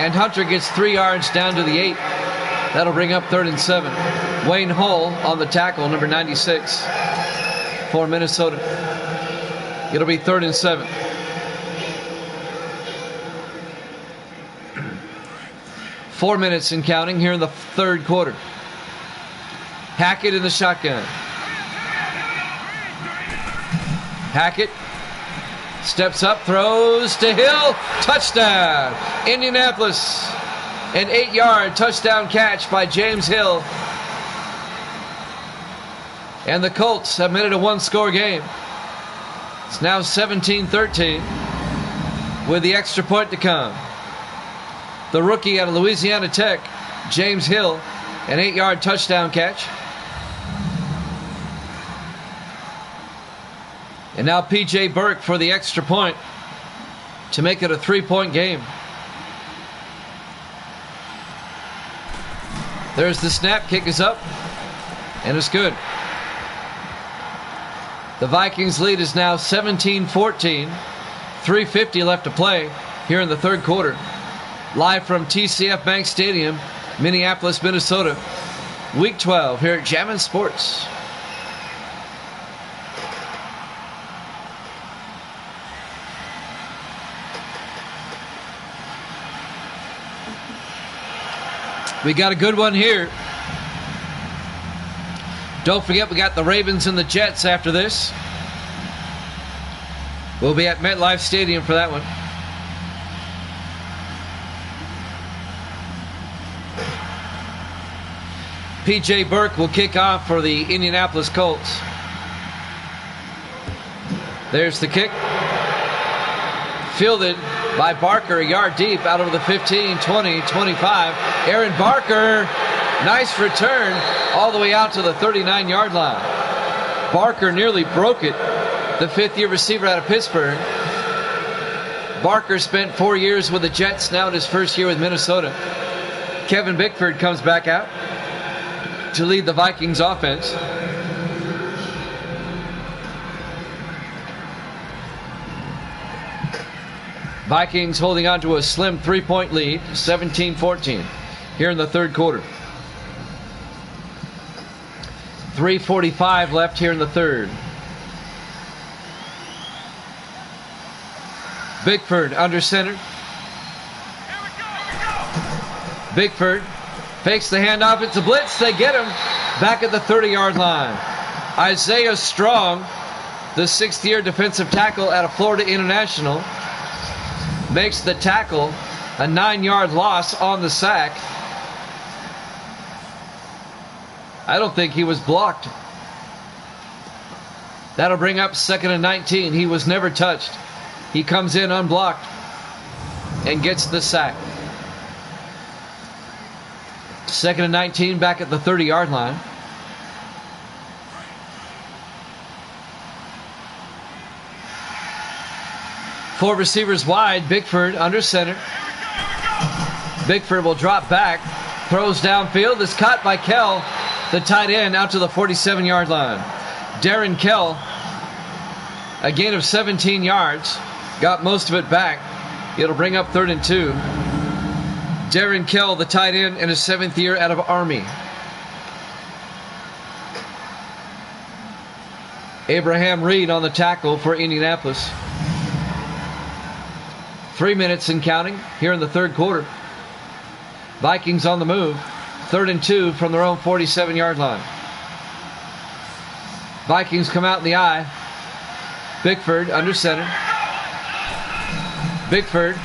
And Hunter gets 3 yards down to the 8. That'll bring up 3rd and 7. Wayne Hull on the tackle, number 96 for Minnesota. It'll be 3rd and 7. Four minutes and counting here in the 3rd quarter. Hackett in the shotgun. Hackett steps up, throws to Hill. Touchdown, Indianapolis. An 8-yard touchdown catch by James Hill. And the Colts have made it a 1-score game. It's now 17-13 with the extra point to come. The rookie out of Louisiana Tech, James Hill, an 8-yard touchdown catch. And now P.J. Burke for the extra point to make it a 3-point game. There's the snap, kick is up, and it's good. The Vikings lead is now 17-14. 3:50 left to play here in the 3rd quarter. Live from TCF Bank Stadium, Minneapolis, Minnesota. Week 12 here at Jammin' Sports. We got a good one here. Don't forget, we got the Ravens and the Jets after this. We'll be at MetLife Stadium for that one. P.J. Burke will kick off for the Indianapolis Colts. There's the kick. Fielded by Barker, a yard deep, out over the 15, 20, 25. Aaron Barker, nice return, all the way out to the 39-yard line. Barker nearly broke it, the fifth-year receiver out of Pittsburgh. Barker spent 4 years with the Jets, now in his first year with Minnesota. Kevin Bickford comes back out to lead the Vikings offense. Vikings holding on to a slim 3-point lead, 17-14, here in the third quarter. 3:45 left here in the third. Bickford under center. Bickford fakes the handoff. It's a blitz. They get him back at the 30-yard line. Isaiah Strong, the sixth-year defensive tackle out of Florida International, makes the tackle, a 9-yard loss on the sack. I don't think he was blocked. That'll bring up 2nd and 19. He was never touched. He comes in unblocked and gets the sack. 2nd and 19, back at the 30-yard line. Four receivers wide. Bickford under center. Bickford will drop back. Throws downfield. Is caught by Kell, the tight end, out to the 47-yard line. Darren Kell, a gain of 17 yards. Got most of it back. It'll bring up 3rd and 2. Darren Kell, the tight end, in his 7th year out of Army. Abraham Reed on the tackle for Indianapolis. 3 minutes and counting here in the third quarter. Vikings on the move. 3rd and 2 from their own 47-yard line. Vikings come out in the eye. Bickford under center. Bickford,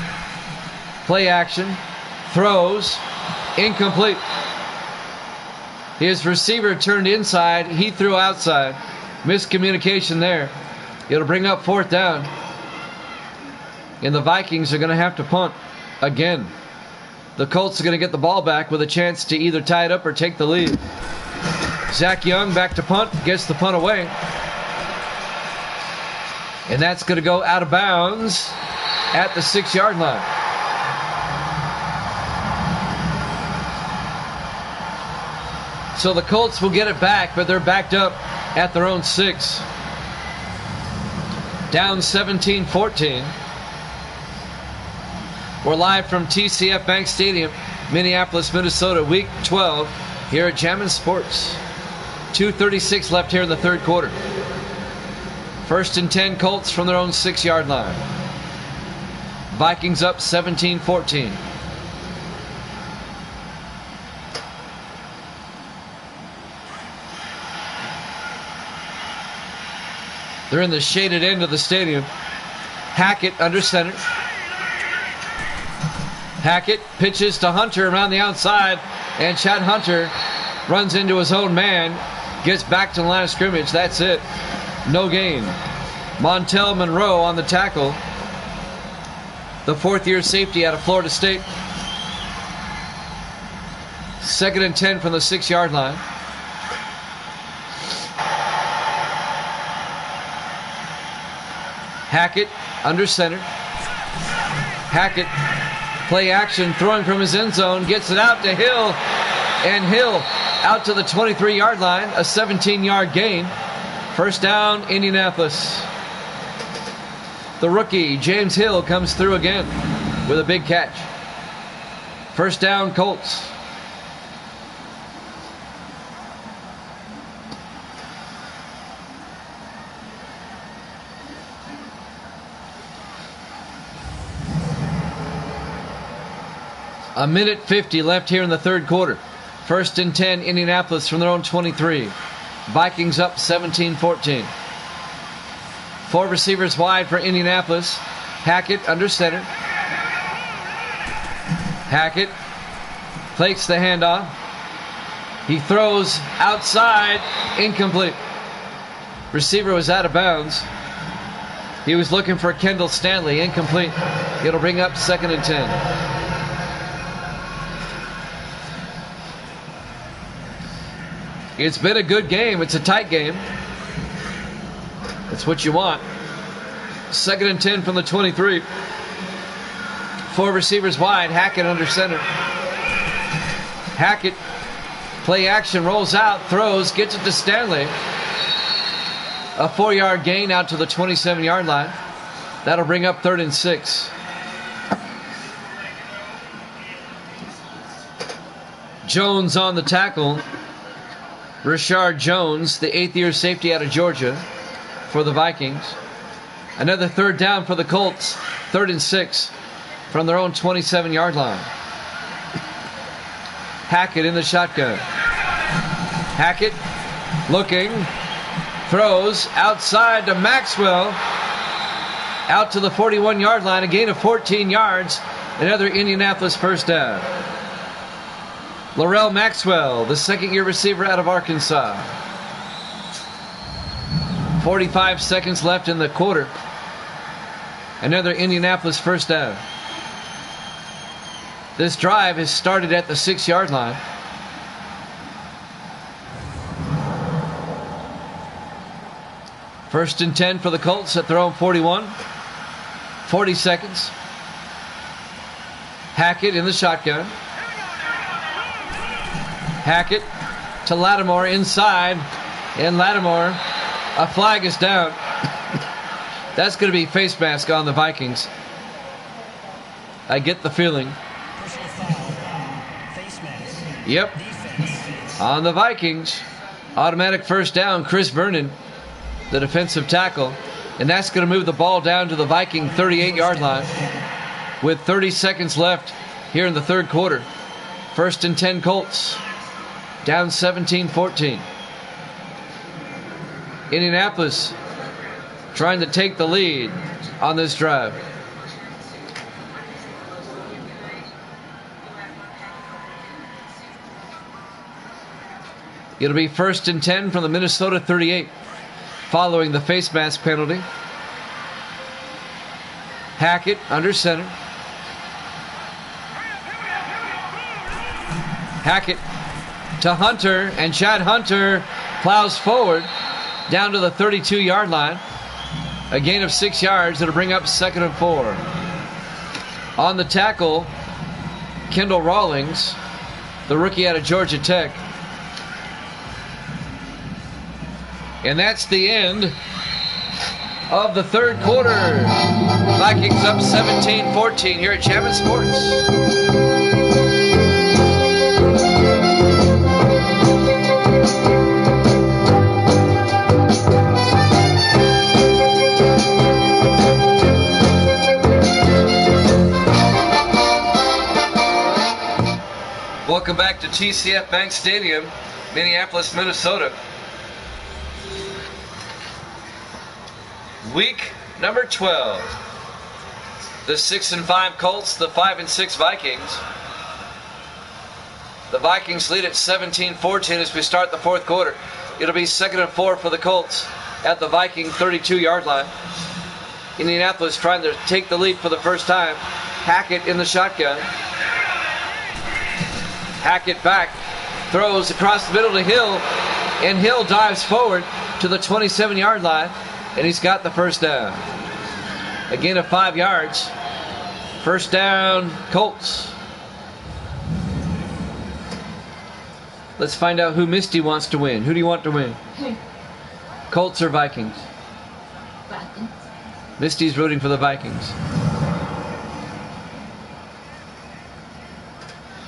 play action, throws, incomplete. His receiver turned inside, he threw outside. Miscommunication there. It'll bring up 4th down. And the Vikings are going to have to punt again. The Colts are going to get the ball back with a chance to either tie it up or take the lead. Zach Young back to punt, gets the punt away. And that's going to go out of bounds at the 6-yard line. So the Colts will get it back, but they're backed up at their own 6. Down 17-14. We're live from TCF Bank Stadium, Minneapolis, Minnesota, Week 12, here at Jammin' Sports. 2:36 left here in the third quarter. 1st and 10, Colts from their own 6-yard line. Vikings up 17-14. They're in the shaded end of the stadium. Hackett under center. Hackett pitches to Hunter around the outside, and Chad Hunter runs into his own man, gets back to the line of scrimmage. That's it. No gain. Montel Monroe on the tackle, the 4th-year safety out of Florida State. 2nd and 10 from the 6-yard line. Hackett under center. Hackett, play action, throwing from his end zone, gets it out to Hill, and Hill out to the 23-yard line, a 17-yard gain. 1st down, Indianapolis. The rookie, James Hill, comes through again with a big catch. 1st down, Colts. A minute 50 left here in the third quarter. 1st and 10, Indianapolis from their own 23. Vikings up 17-14. 4 receivers wide for Indianapolis. Hackett under center. Hackett fakes the handoff. He throws outside, incomplete. Receiver was out of bounds. He was looking for Kendall Stanley. Incomplete. It'll bring up 2nd and 10. It's been a good game. It's a tight game. That's what you want. 2nd and 10 from the 23. 4 receivers wide. Hackett under center. Hackett, play action, rolls out, throws, gets it to Stanley. A 4-yard gain out to the 27-yard line. That'll bring up 3rd and 6. Jones on the tackle. Rashard Jones, the 8th-year safety out of Georgia for the Vikings. Another 3rd down for the Colts. 3rd and 6 from their own 27-yard line. Hackett in the shotgun. Hackett looking. Throws outside to Maxwell. Out to the 41-yard line. A gain of 14 yards. Another Indianapolis first down. Laurel Maxwell, the 2nd-year receiver out of Arkansas. 45 seconds left in the quarter. Another Indianapolis first down. This drive has started at the 6-yard line. First and 10 for the Colts at their own 41. 40 seconds. Hackett in the shotgun. Hackett to Lattimore inside. And Lattimore, a flag is down. That's going to be face mask on the Vikings. I get the feeling. Yep. On the Vikings. Automatic first down, Chris Vernon, the defensive tackle. And that's going to move the ball down to the Viking 38-yard line with 30 seconds left here in the third quarter. First and 10 Colts. Down 17-14. Indianapolis trying to take the lead on this drive. It'll be first and 10 from the Minnesota 38 following the face mask penalty. Hackett under center. Hackett to Hunter, and Chad Hunter plows forward down to the 32-yard line. A gain of 6 yards. That'll bring up 2nd and 4. On the tackle, Kendall Rawlings, the rookie out of Georgia Tech. And that's the end of the third quarter. Vikings up 17-14 here at Chapman Sports. Welcome back to TCF Bank Stadium, Minneapolis, Minnesota. Week number 12. The 6-5 Colts, the 5-6 Vikings. The Vikings lead at 17-14 as we start the fourth quarter. It'll be 2nd and 4 for the Colts at the Viking 32-yard line. Indianapolis trying to take the lead for the first time. Hackett in the shotgun. Hackett back, throws across the middle to Hill, and Hill dives forward to the 27-yard line, and he's got the first down. A gain of 5 yards. First down, Colts. Let's find out who Misty wants to win. Who do you want to win? Colts or Vikings? Vikings. Misty's rooting for the Vikings.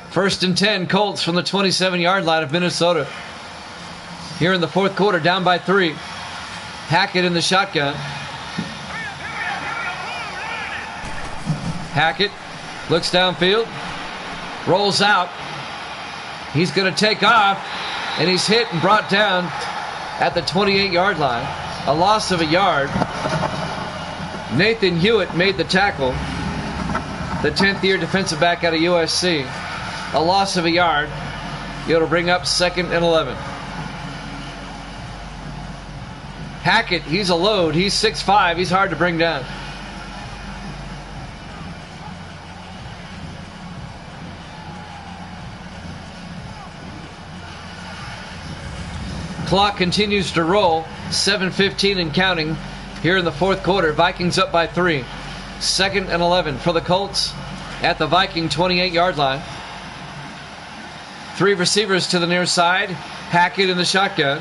First and 10, Colts from the 27-yard line of Minnesota. Here in the fourth quarter, down by 3. Hackett in the shotgun. Hackett looks downfield, rolls out. He's going to take off, and he's hit and brought down at the 28-yard line. A loss of a yard. Nathan Hewitt made the tackle, the 10th-year defensive back out of USC. A loss of a yard. It'll bring up 2nd and 11. Hackett, he's a load. He's 6'5". He's hard to bring down. Clock continues to roll. 7:15 and counting here in the fourth quarter. Vikings up by 3. 2nd and 11 for the Colts at the Viking 28-yard line. 3 receivers to the near side. Hackett in the shotgun.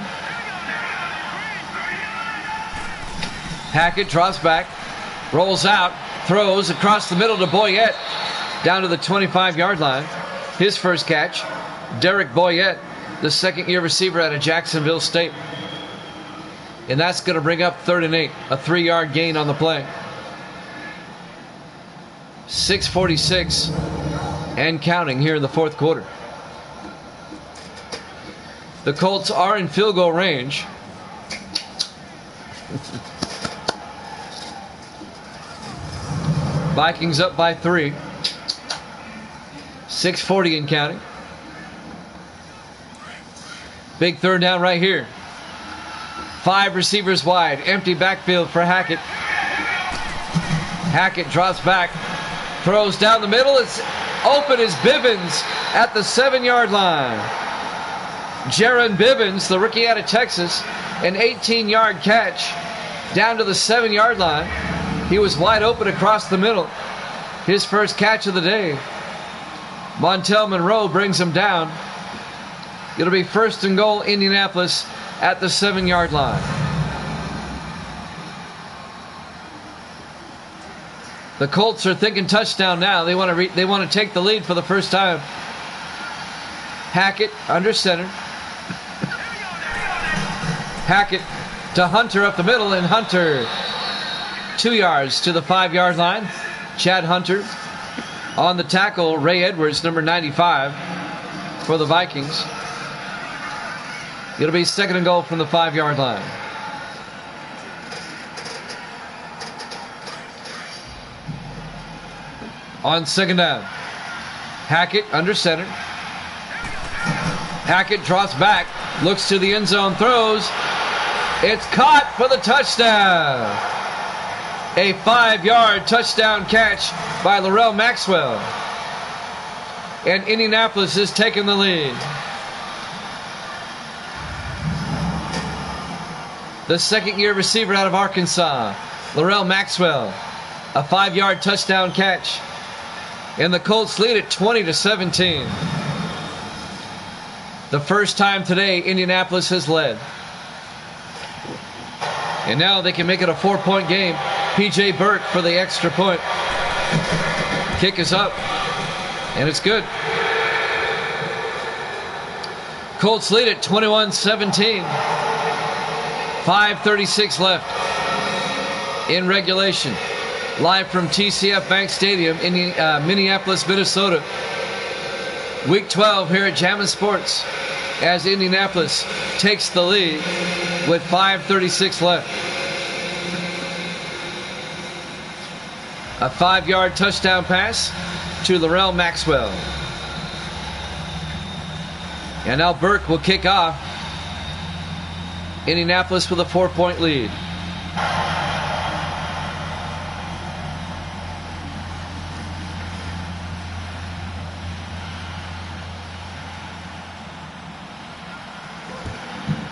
Hackett drops back, rolls out, throws across the middle to Boyette, down to the 25-yard line. His first catch, Derek Boyette, the second-year receiver out of Jacksonville State. And that's going to bring up 3rd and 8, a 3-yard gain on the play. 6:46 and counting here in the fourth quarter. The Colts are in field goal range. Vikings up by 3. 6:40 and counting. Big third down right here. 5 receivers wide. Empty backfield for Hackett. Hackett drops back. Throws down the middle. It's open as Bivens at the 7-yard line. Jaron Bivens, the rookie out of Texas, an 18-yard catch down to the 7-yard line. He was wide open across the middle. His first catch of the day. Montel Monroe brings him down. It'll be 1st and goal, Indianapolis at the 7-yard line. The Colts are thinking touchdown now. They want to take the lead for the first time. Hackett under center. Hackett to Hunter up the middle, and Hunter 2 yards to the 5-yard line. Chad Hunter on the tackle. Ray Edwards, number 95 for the Vikings. It'll be 2nd and goal from the 5-yard line. On 2nd down, Hackett under center. Hackett drops back, looks to the end zone, throws. It's caught for the touchdown. A 5-yard touchdown catch by Laurel Maxwell. And Indianapolis is taking the lead. The second-year receiver out of Arkansas, Laurel Maxwell, a 5-yard touchdown catch. And the Colts lead at 20-17. The first time today Indianapolis has led. And now they can make it a 4-point game. P.J. Burke for the extra point. Kick is up. And it's good. Colts lead at 21-17. 5:36 left in regulation. Live from TCF Bank Stadium in Minneapolis, Minnesota. Week 12 here at Jammin' Sports as Indianapolis takes the lead with 5:36 left. A 5-yard touchdown pass to Laurel Maxwell. And now Burke will kick off. Indianapolis with a 4-point lead.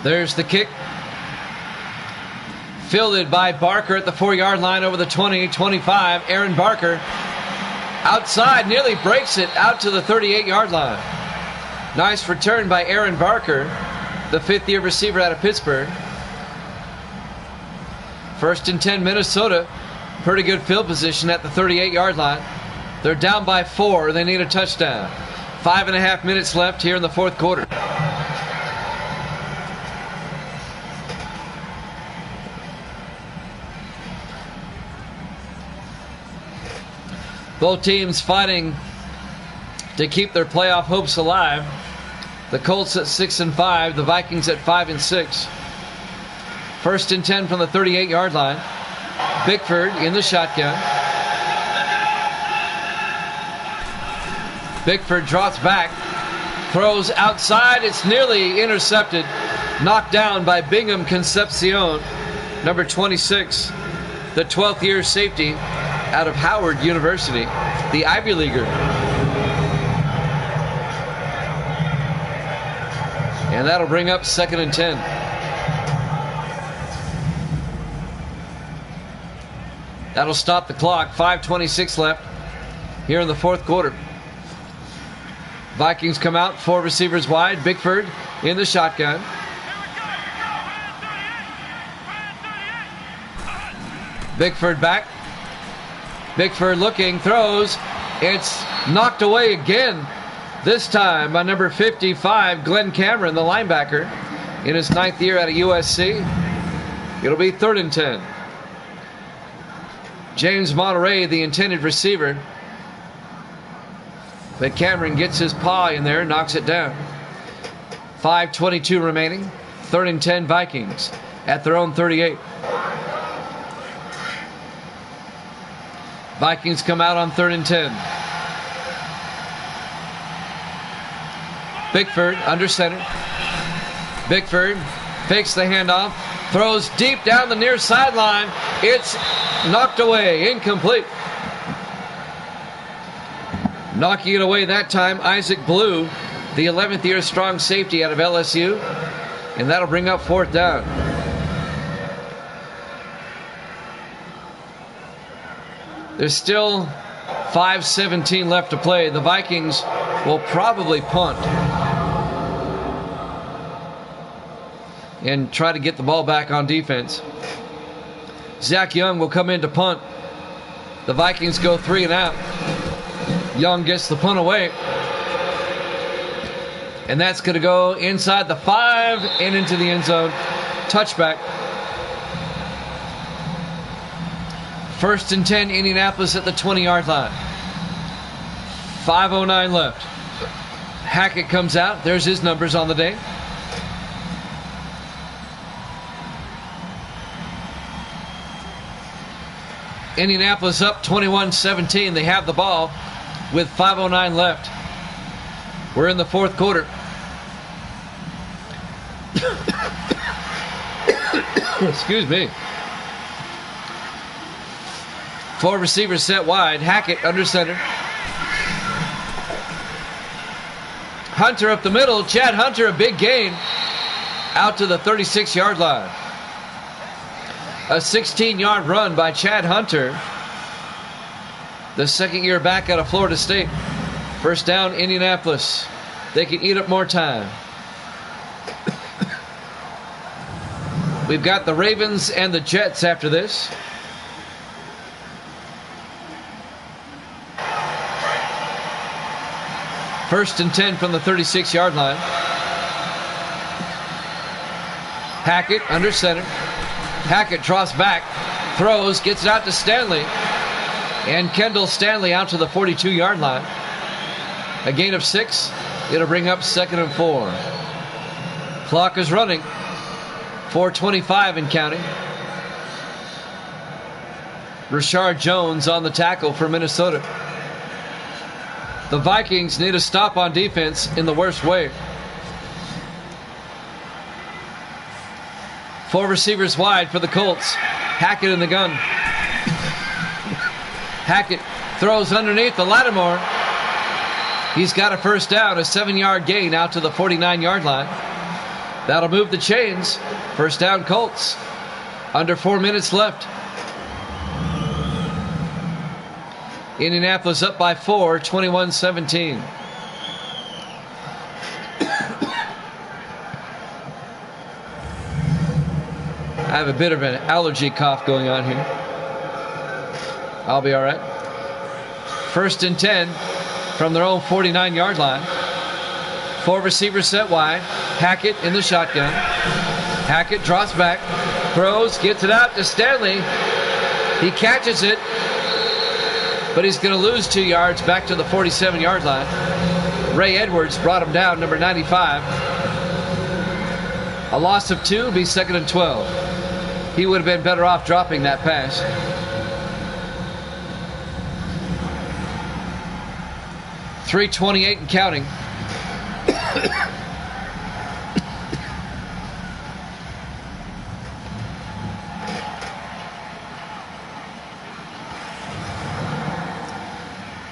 There's the kick. Fielded by Barker at the 4-yard line over the 20-25. Aaron Barker outside, nearly breaks it out to the 38-yard line. Nice return by Aaron Barker, the 5th-year receiver out of Pittsburgh. 1st and 10 Minnesota. Pretty good field position at the 38-yard line. They're down by 4. They need a touchdown. 5.5 minutes left here in the fourth quarter. Both teams fighting to keep their playoff hopes alive. The Colts at 6-5, the Vikings at 5-6. 1st and 10 from the 38-yard line. Bickford in the shotgun. Bickford drops back, throws outside. It's nearly intercepted, knocked down by Bingham Concepcion. number 26, the 12th year safety out of Howard University, the Ivy Leaguer. And that'll bring up 2nd and 10. That'll stop the clock. 5:26 left here in the fourth quarter. Vikings come out, 4 receivers wide. Bickford in the shotgun. Bickford back. Bickford looking, throws. It's knocked away again. This time by number 55, Glenn Cameron, the linebacker, in his 9th year out of USC. It'll be 3rd and 10. James Monterey, the intended receiver. But Cameron gets his paw in there and knocks it down. 5:22 remaining. 3rd and 10 Vikings at their own 38. Vikings come out on 3rd and 10. Bickford under center. Bickford fakes the handoff. Throws deep down the near sideline. It's knocked away. Incomplete. Knocking it away that time, Isaac Blue, the 11th year strong safety out of LSU. And that'll bring up 4th down. There's still 5:17 left to play. The Vikings will probably punt and try to get the ball back on defense. Zach Young will come in to punt. The Vikings go 3 and out. Young gets the punt away. And that's going to go inside the 5 and into the end zone. Touchback. 1st and 10, Indianapolis at the 20-yard line. 5:09 left. Hackett comes out. There's his numbers on the day. Indianapolis up 21-17. They have the ball with 5:09 left. We're in the fourth quarter. Excuse me. 4 receivers set wide. Hackett under center. Hunter up the middle. Chad Hunter, a big gain. Out to the 36-yard line. A 16-yard run by Chad Hunter, the 2nd year back out of Florida State. 1st down, Indianapolis. They can eat up more time. We've got the Ravens and the Jets after this. First and 10 from the 36-yard line. Hackett under center. Hackett draws back, throws, gets it out to Stanley. And Kendall Stanley out to the 42-yard line. A gain of 6. It'll bring up 2nd and 4. Clock is running. 4:25 and counting. Rashard Jones on the tackle for Minnesota. The Vikings need a stop on defense in the worst way. 4 receivers wide for the Colts. Hackett in the gun. Hackett throws underneath the Lattimore. He's got a first down, a 7-yard gain out to the 49-yard line. That'll move the chains. First down, Colts. Under 4 minutes left. Indianapolis up by 4, 21-17. I have a bit of an allergy cough going on here. I'll be all right. 1st and 10 from their own 49-yard line. 4 receivers set wide. Hackett in the shotgun. Hackett drops back, throws, gets it out to Stanley. He catches it, but he's going to lose 2 yards back to the 47-yard line. Ray Edwards brought him down, number 95. A loss of 2 be 2nd and 12. He would have been better off dropping that pass. .328 and counting.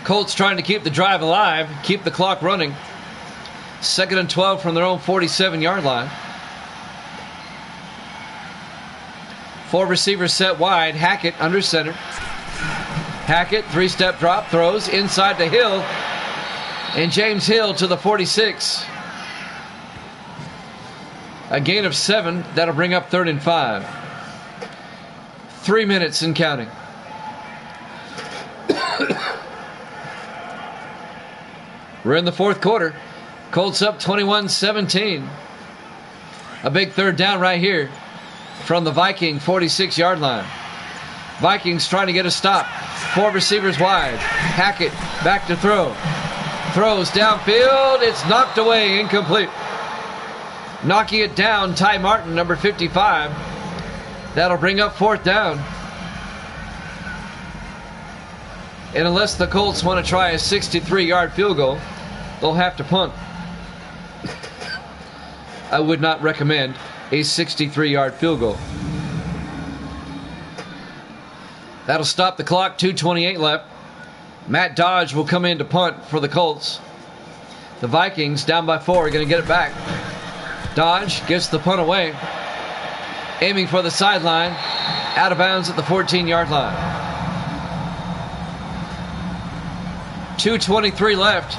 Colts trying to keep the drive alive, keep the clock running. 2nd and 12 from their own 47-yard line. 4 receivers set wide. Hackett under center. Hackett, 3-step drop, throws inside to Hill. And James Hill to the 46. A gain of 7. That'll bring up 3rd and 5. 3 minutes and counting. We're in the 4th quarter. Colts up 21-17. A big 3rd down right here from the Viking 46-yard line. Vikings trying to get a stop. 4 receivers wide. Hackett back to throw. Throws downfield. It's knocked away. Incomplete. Knocking it down, Ty Martin, number 55. That'll bring up 4th down. And unless the Colts want to try a 63-yard field goal, they'll have to punt. I would not recommend a 63-yard field goal. That'll stop the clock. 2:28 left. Matt Dodge will come in to punt for the Colts. The Vikings down by 4 are going to get it back. Dodge gets the punt away. Aiming for the sideline. Out of bounds at the 14-yard line. 2:23 left.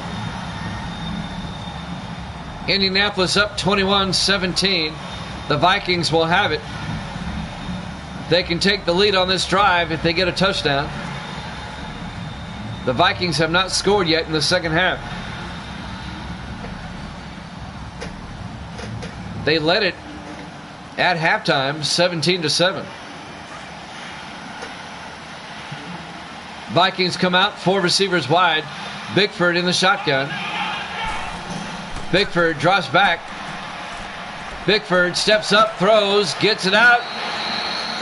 Indianapolis up 21-17. The Vikings will have it. They can take the lead on this drive if they get a touchdown. The Vikings have not scored yet in the second half. They led it at halftime 17-7. Vikings come out, 4 receivers wide. Bickford in the shotgun. Bickford drops back. Bickford steps up, throws, gets it out,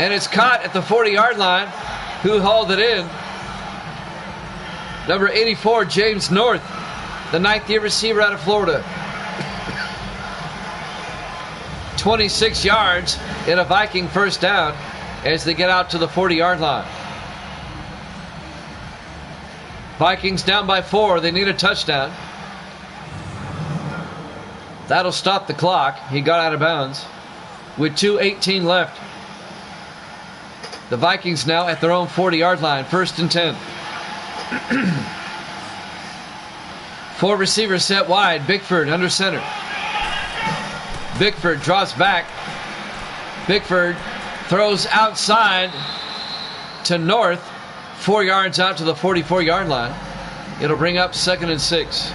and it's caught at the 40-yard line. Who hauled it in? Number 84, James North, the 9th-year receiver out of Florida. 26 yards in a Viking first down as they get out to the 40-yard line. Vikings down by 4. They need a touchdown. That'll stop the clock. He got out of bounds with 2:18 left. The Vikings now at their own 40-yard line. 1st and 10. 4 receivers set wide. Bickford under center. Bickford drops back. Bickford throws outside to North. 4 yards out to the 44-yard line. It'll bring up 2nd and 6.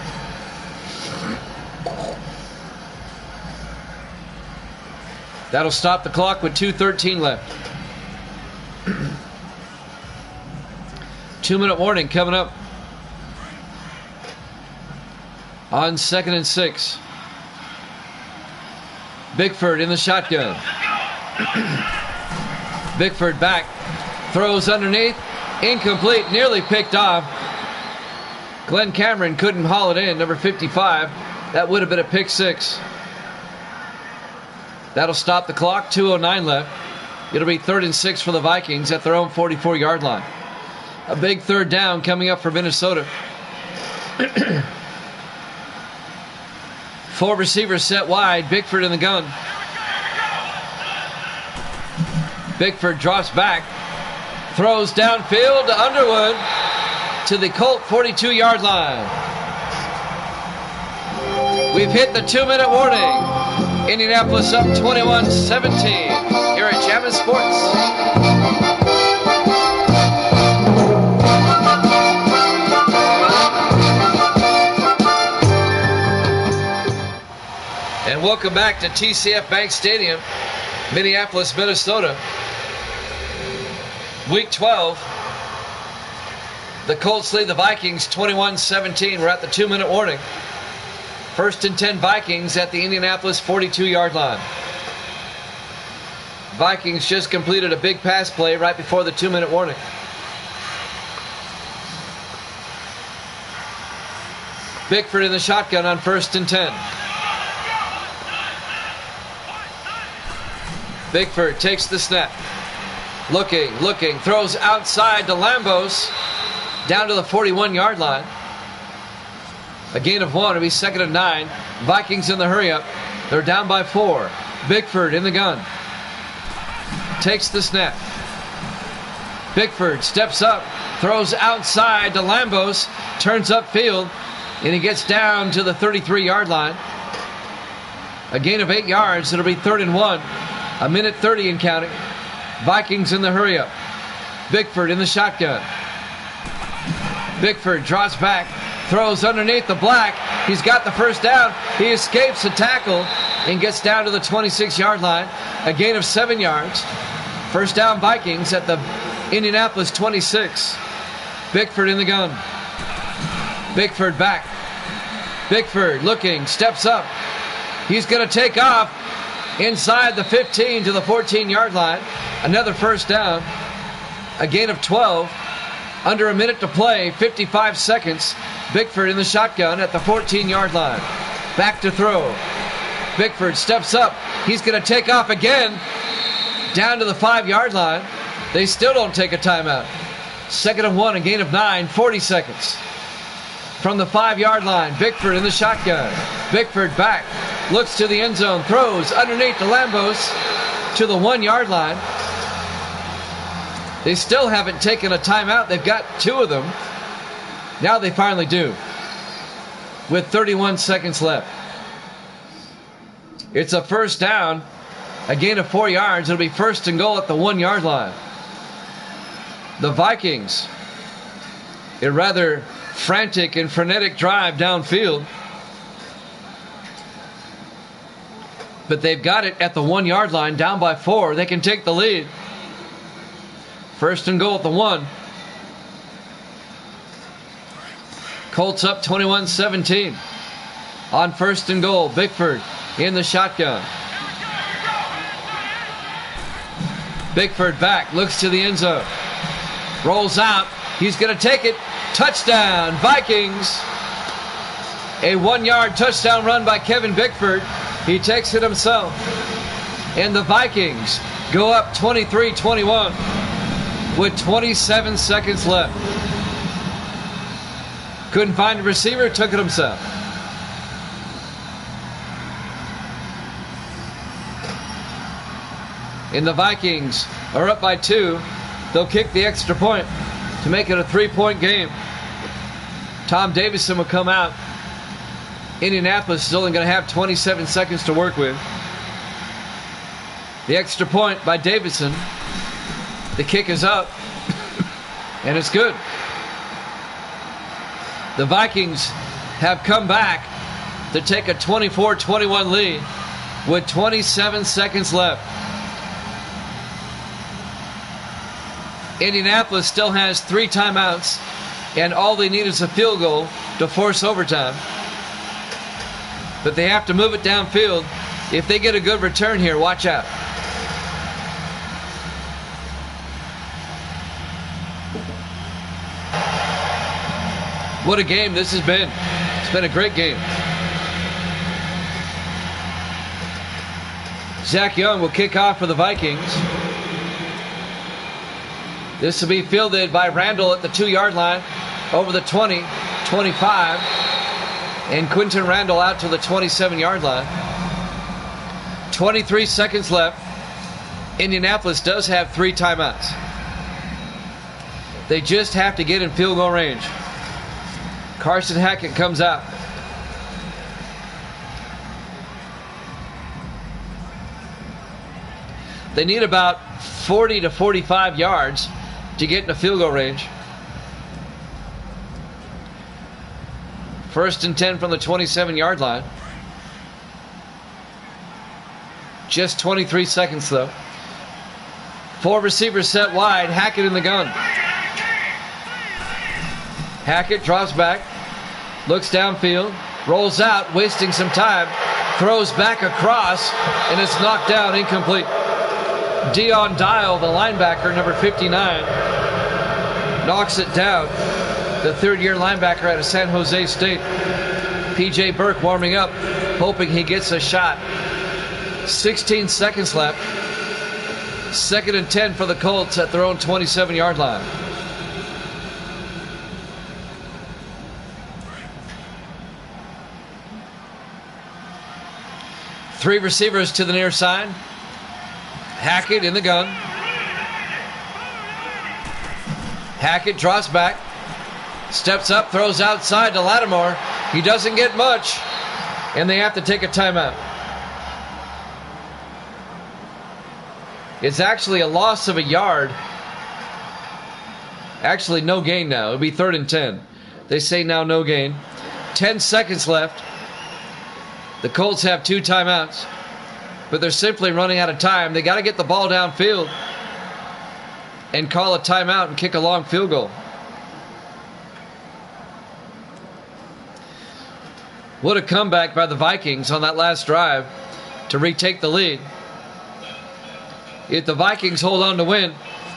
That'll stop the clock with 2:13 left. 2-minute warning coming up on 2nd and 6. Bickford in the shotgun. Bickford back. Throws underneath. Incomplete. Nearly picked off. Glenn Cameron couldn't haul it in. Number 55. That would have been a pick 6. That'll stop the clock. 2:09 left. It'll be 3rd and 6 for the Vikings at their own 44-yard line. A big 3rd down coming up for Minnesota. 4 receivers set wide. Bickford in the gun. Bickford drops back. Throws downfield to Underwood to the Colt 42-yard line. We've hit the 2-minute warning. Indianapolis up 21-17 here at Jammin' Sports. And welcome back to TCF Bank Stadium, Minneapolis, Minnesota. Week 12. The Colts lead the Vikings 21-17. We're at the 2-minute warning. 1st and 10 Vikings at the Indianapolis 42-yard line. Vikings just completed a big pass play right before the 2-minute warning. Bickford in the shotgun on 1st and 10. Bickford takes the snap. Looking, throws outside to Lambos. down to the 41-yard line. A gain of 1. It'll be 2nd and 9. Vikings in the hurry up. They're down by 4. Bickford in the gun. Takes the snap. Bickford steps up. Throws outside to Lambos. Turns upfield. And he gets down to the 33-yard line. A gain of 8 yards. It'll be 3rd and 1. 1:30 and counting. Vikings in the hurry up. Bickford in the shotgun. Bickford drops back. Throws underneath the black. He's got the first down. He escapes a tackle and gets down to the 26-yard line. A gain of 7 yards. First down Vikings at the Indianapolis 26. Bickford in the gun. Bickford back. Bickford looking. Steps up. He's going to take off inside the 15 to the 14-yard line. Another first down. A gain of 12. Under a minute to play. 55 seconds. Bickford in the shotgun at the 14-yard line. Back to throw. Bickford steps up. He's going to take off again. Down to the 5-yard line. They still don't take a timeout. 2nd and 1, a gain of 9, 40 seconds. From the 5-yard line, Bickford in the shotgun. Bickford back. Looks to the end zone. Throws underneath the Lambos to the 1-yard line. They still haven't taken a timeout. They've got 2 of them. Now they finally do. With 31 seconds left. It's a first down. A gain of 4 yards. It'll be 1st and goal at the 1-yard line. The Vikings, a rather frantic and frenetic drive downfield. But they've got it at the 1-yard line, down by 4. They can take the lead. 1st and goal at the 1. Colts up 21-17. On 1st and goal, Bickford in the shotgun. Bickford back, looks to the end zone. Rolls out. He's going to take it. Touchdown, Vikings. A 1-yard touchdown run by Kevin Bickford. He takes it himself. And the Vikings go up 23-21 with 27 seconds left. Couldn't find a receiver, took it himself. And the Vikings are up by 2. They'll kick the extra point to make it a 3-point game. Tom Davison will come out. Indianapolis is only going to have 27 seconds to work with. The extra point by Davison. The kick is up. And it's good. The Vikings have come back to take a 24-21 lead with 27 seconds left. Indianapolis still has 3 timeouts, and all they need is a field goal to force overtime. But they have to move it downfield. If they get a good return here, watch out. What a game this has been. It's been a great game. Zach Young will kick off for the Vikings. This will be fielded by Randall at the 2-yard line, over the 20, 25, and Quinton Randall out to the 27-yard line. 23 seconds left. Indianapolis does have 3 timeouts. They just have to get in field goal range. Carson Hackett comes out. They need about 40 to 45 yards to get in a field goal range. 1st and 10 from the 27-yard line. Just 23 seconds though. 4 receivers set wide. Hackett in the gun. Hackett drops back. Looks downfield. Rolls out, wasting some time. Throws back across, and it's knocked down, incomplete. Dion Dial, the linebacker, number 59, knocks it down. The 3rd-year linebacker out of San Jose State. P.J. Burke warming up, hoping he gets a shot. 16 seconds left. 2nd and 10 for the Colts at their own 27-yard line. Three receivers to the near side. Hackett in the gun. Hackett drops back. Steps up, throws outside to Lattimore. He doesn't get much. And they have to take a timeout. It's actually a loss of a yard. Actually, no gain now. It'll be 3rd and 10. They say now no gain. 10 seconds left. The Colts have 2 timeouts, but they're simply running out of time. They got to get the ball downfield and call a timeout and kick a long field goal. What a comeback by the Vikings on that last drive to retake the lead. If the Vikings hold on to win,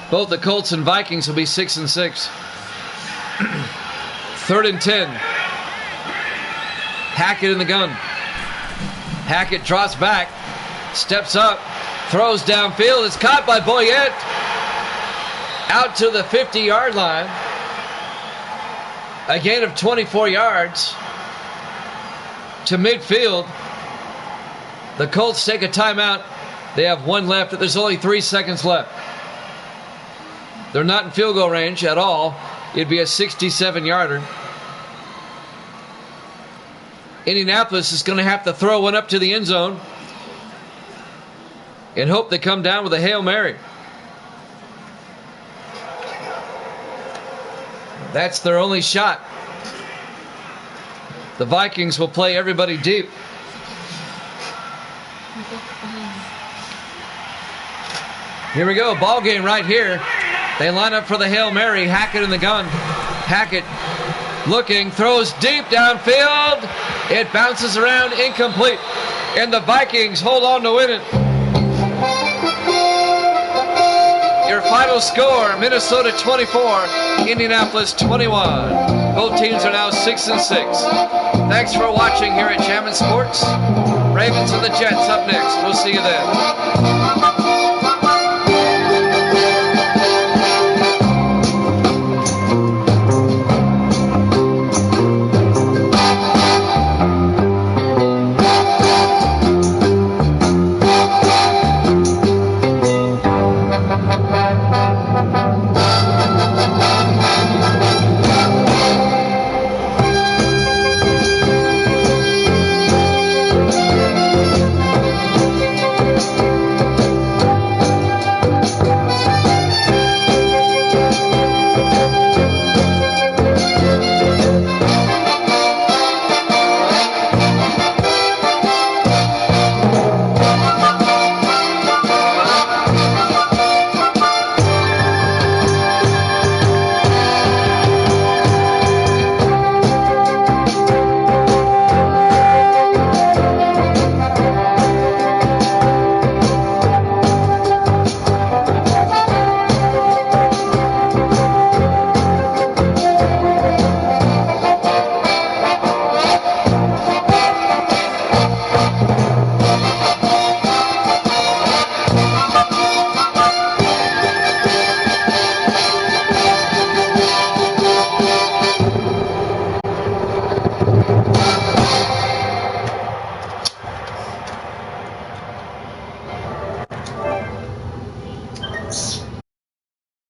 both the Colts and Vikings will be 6-6. 3rd and 10. Hackett in the gun. Hackett drops back, steps up, throws downfield. It's caught by Boyette. Out to the 50-yard line. A gain of 24 yards to midfield. The Colts take a timeout. They have 1 left. There's only 3 seconds left. They're not in field goal range at all. It'd be a 67-yarder. Indianapolis is going to have to throw one up to the end zone and hope they come down with a Hail Mary. That's their only shot. The Vikings will play everybody deep. Here we go, ball game right here. They line up for the Hail Mary. Hackett in the gun. Hackett looking, throws deep downfield. It bounces around, incomplete. And the Vikings hold on to win it. Your final score, Minnesota 24, Indianapolis 21. Both teams are now 6-6. Thanks for watching here at Jammin' Sports. Ravens and the Jets up next. We'll see you then.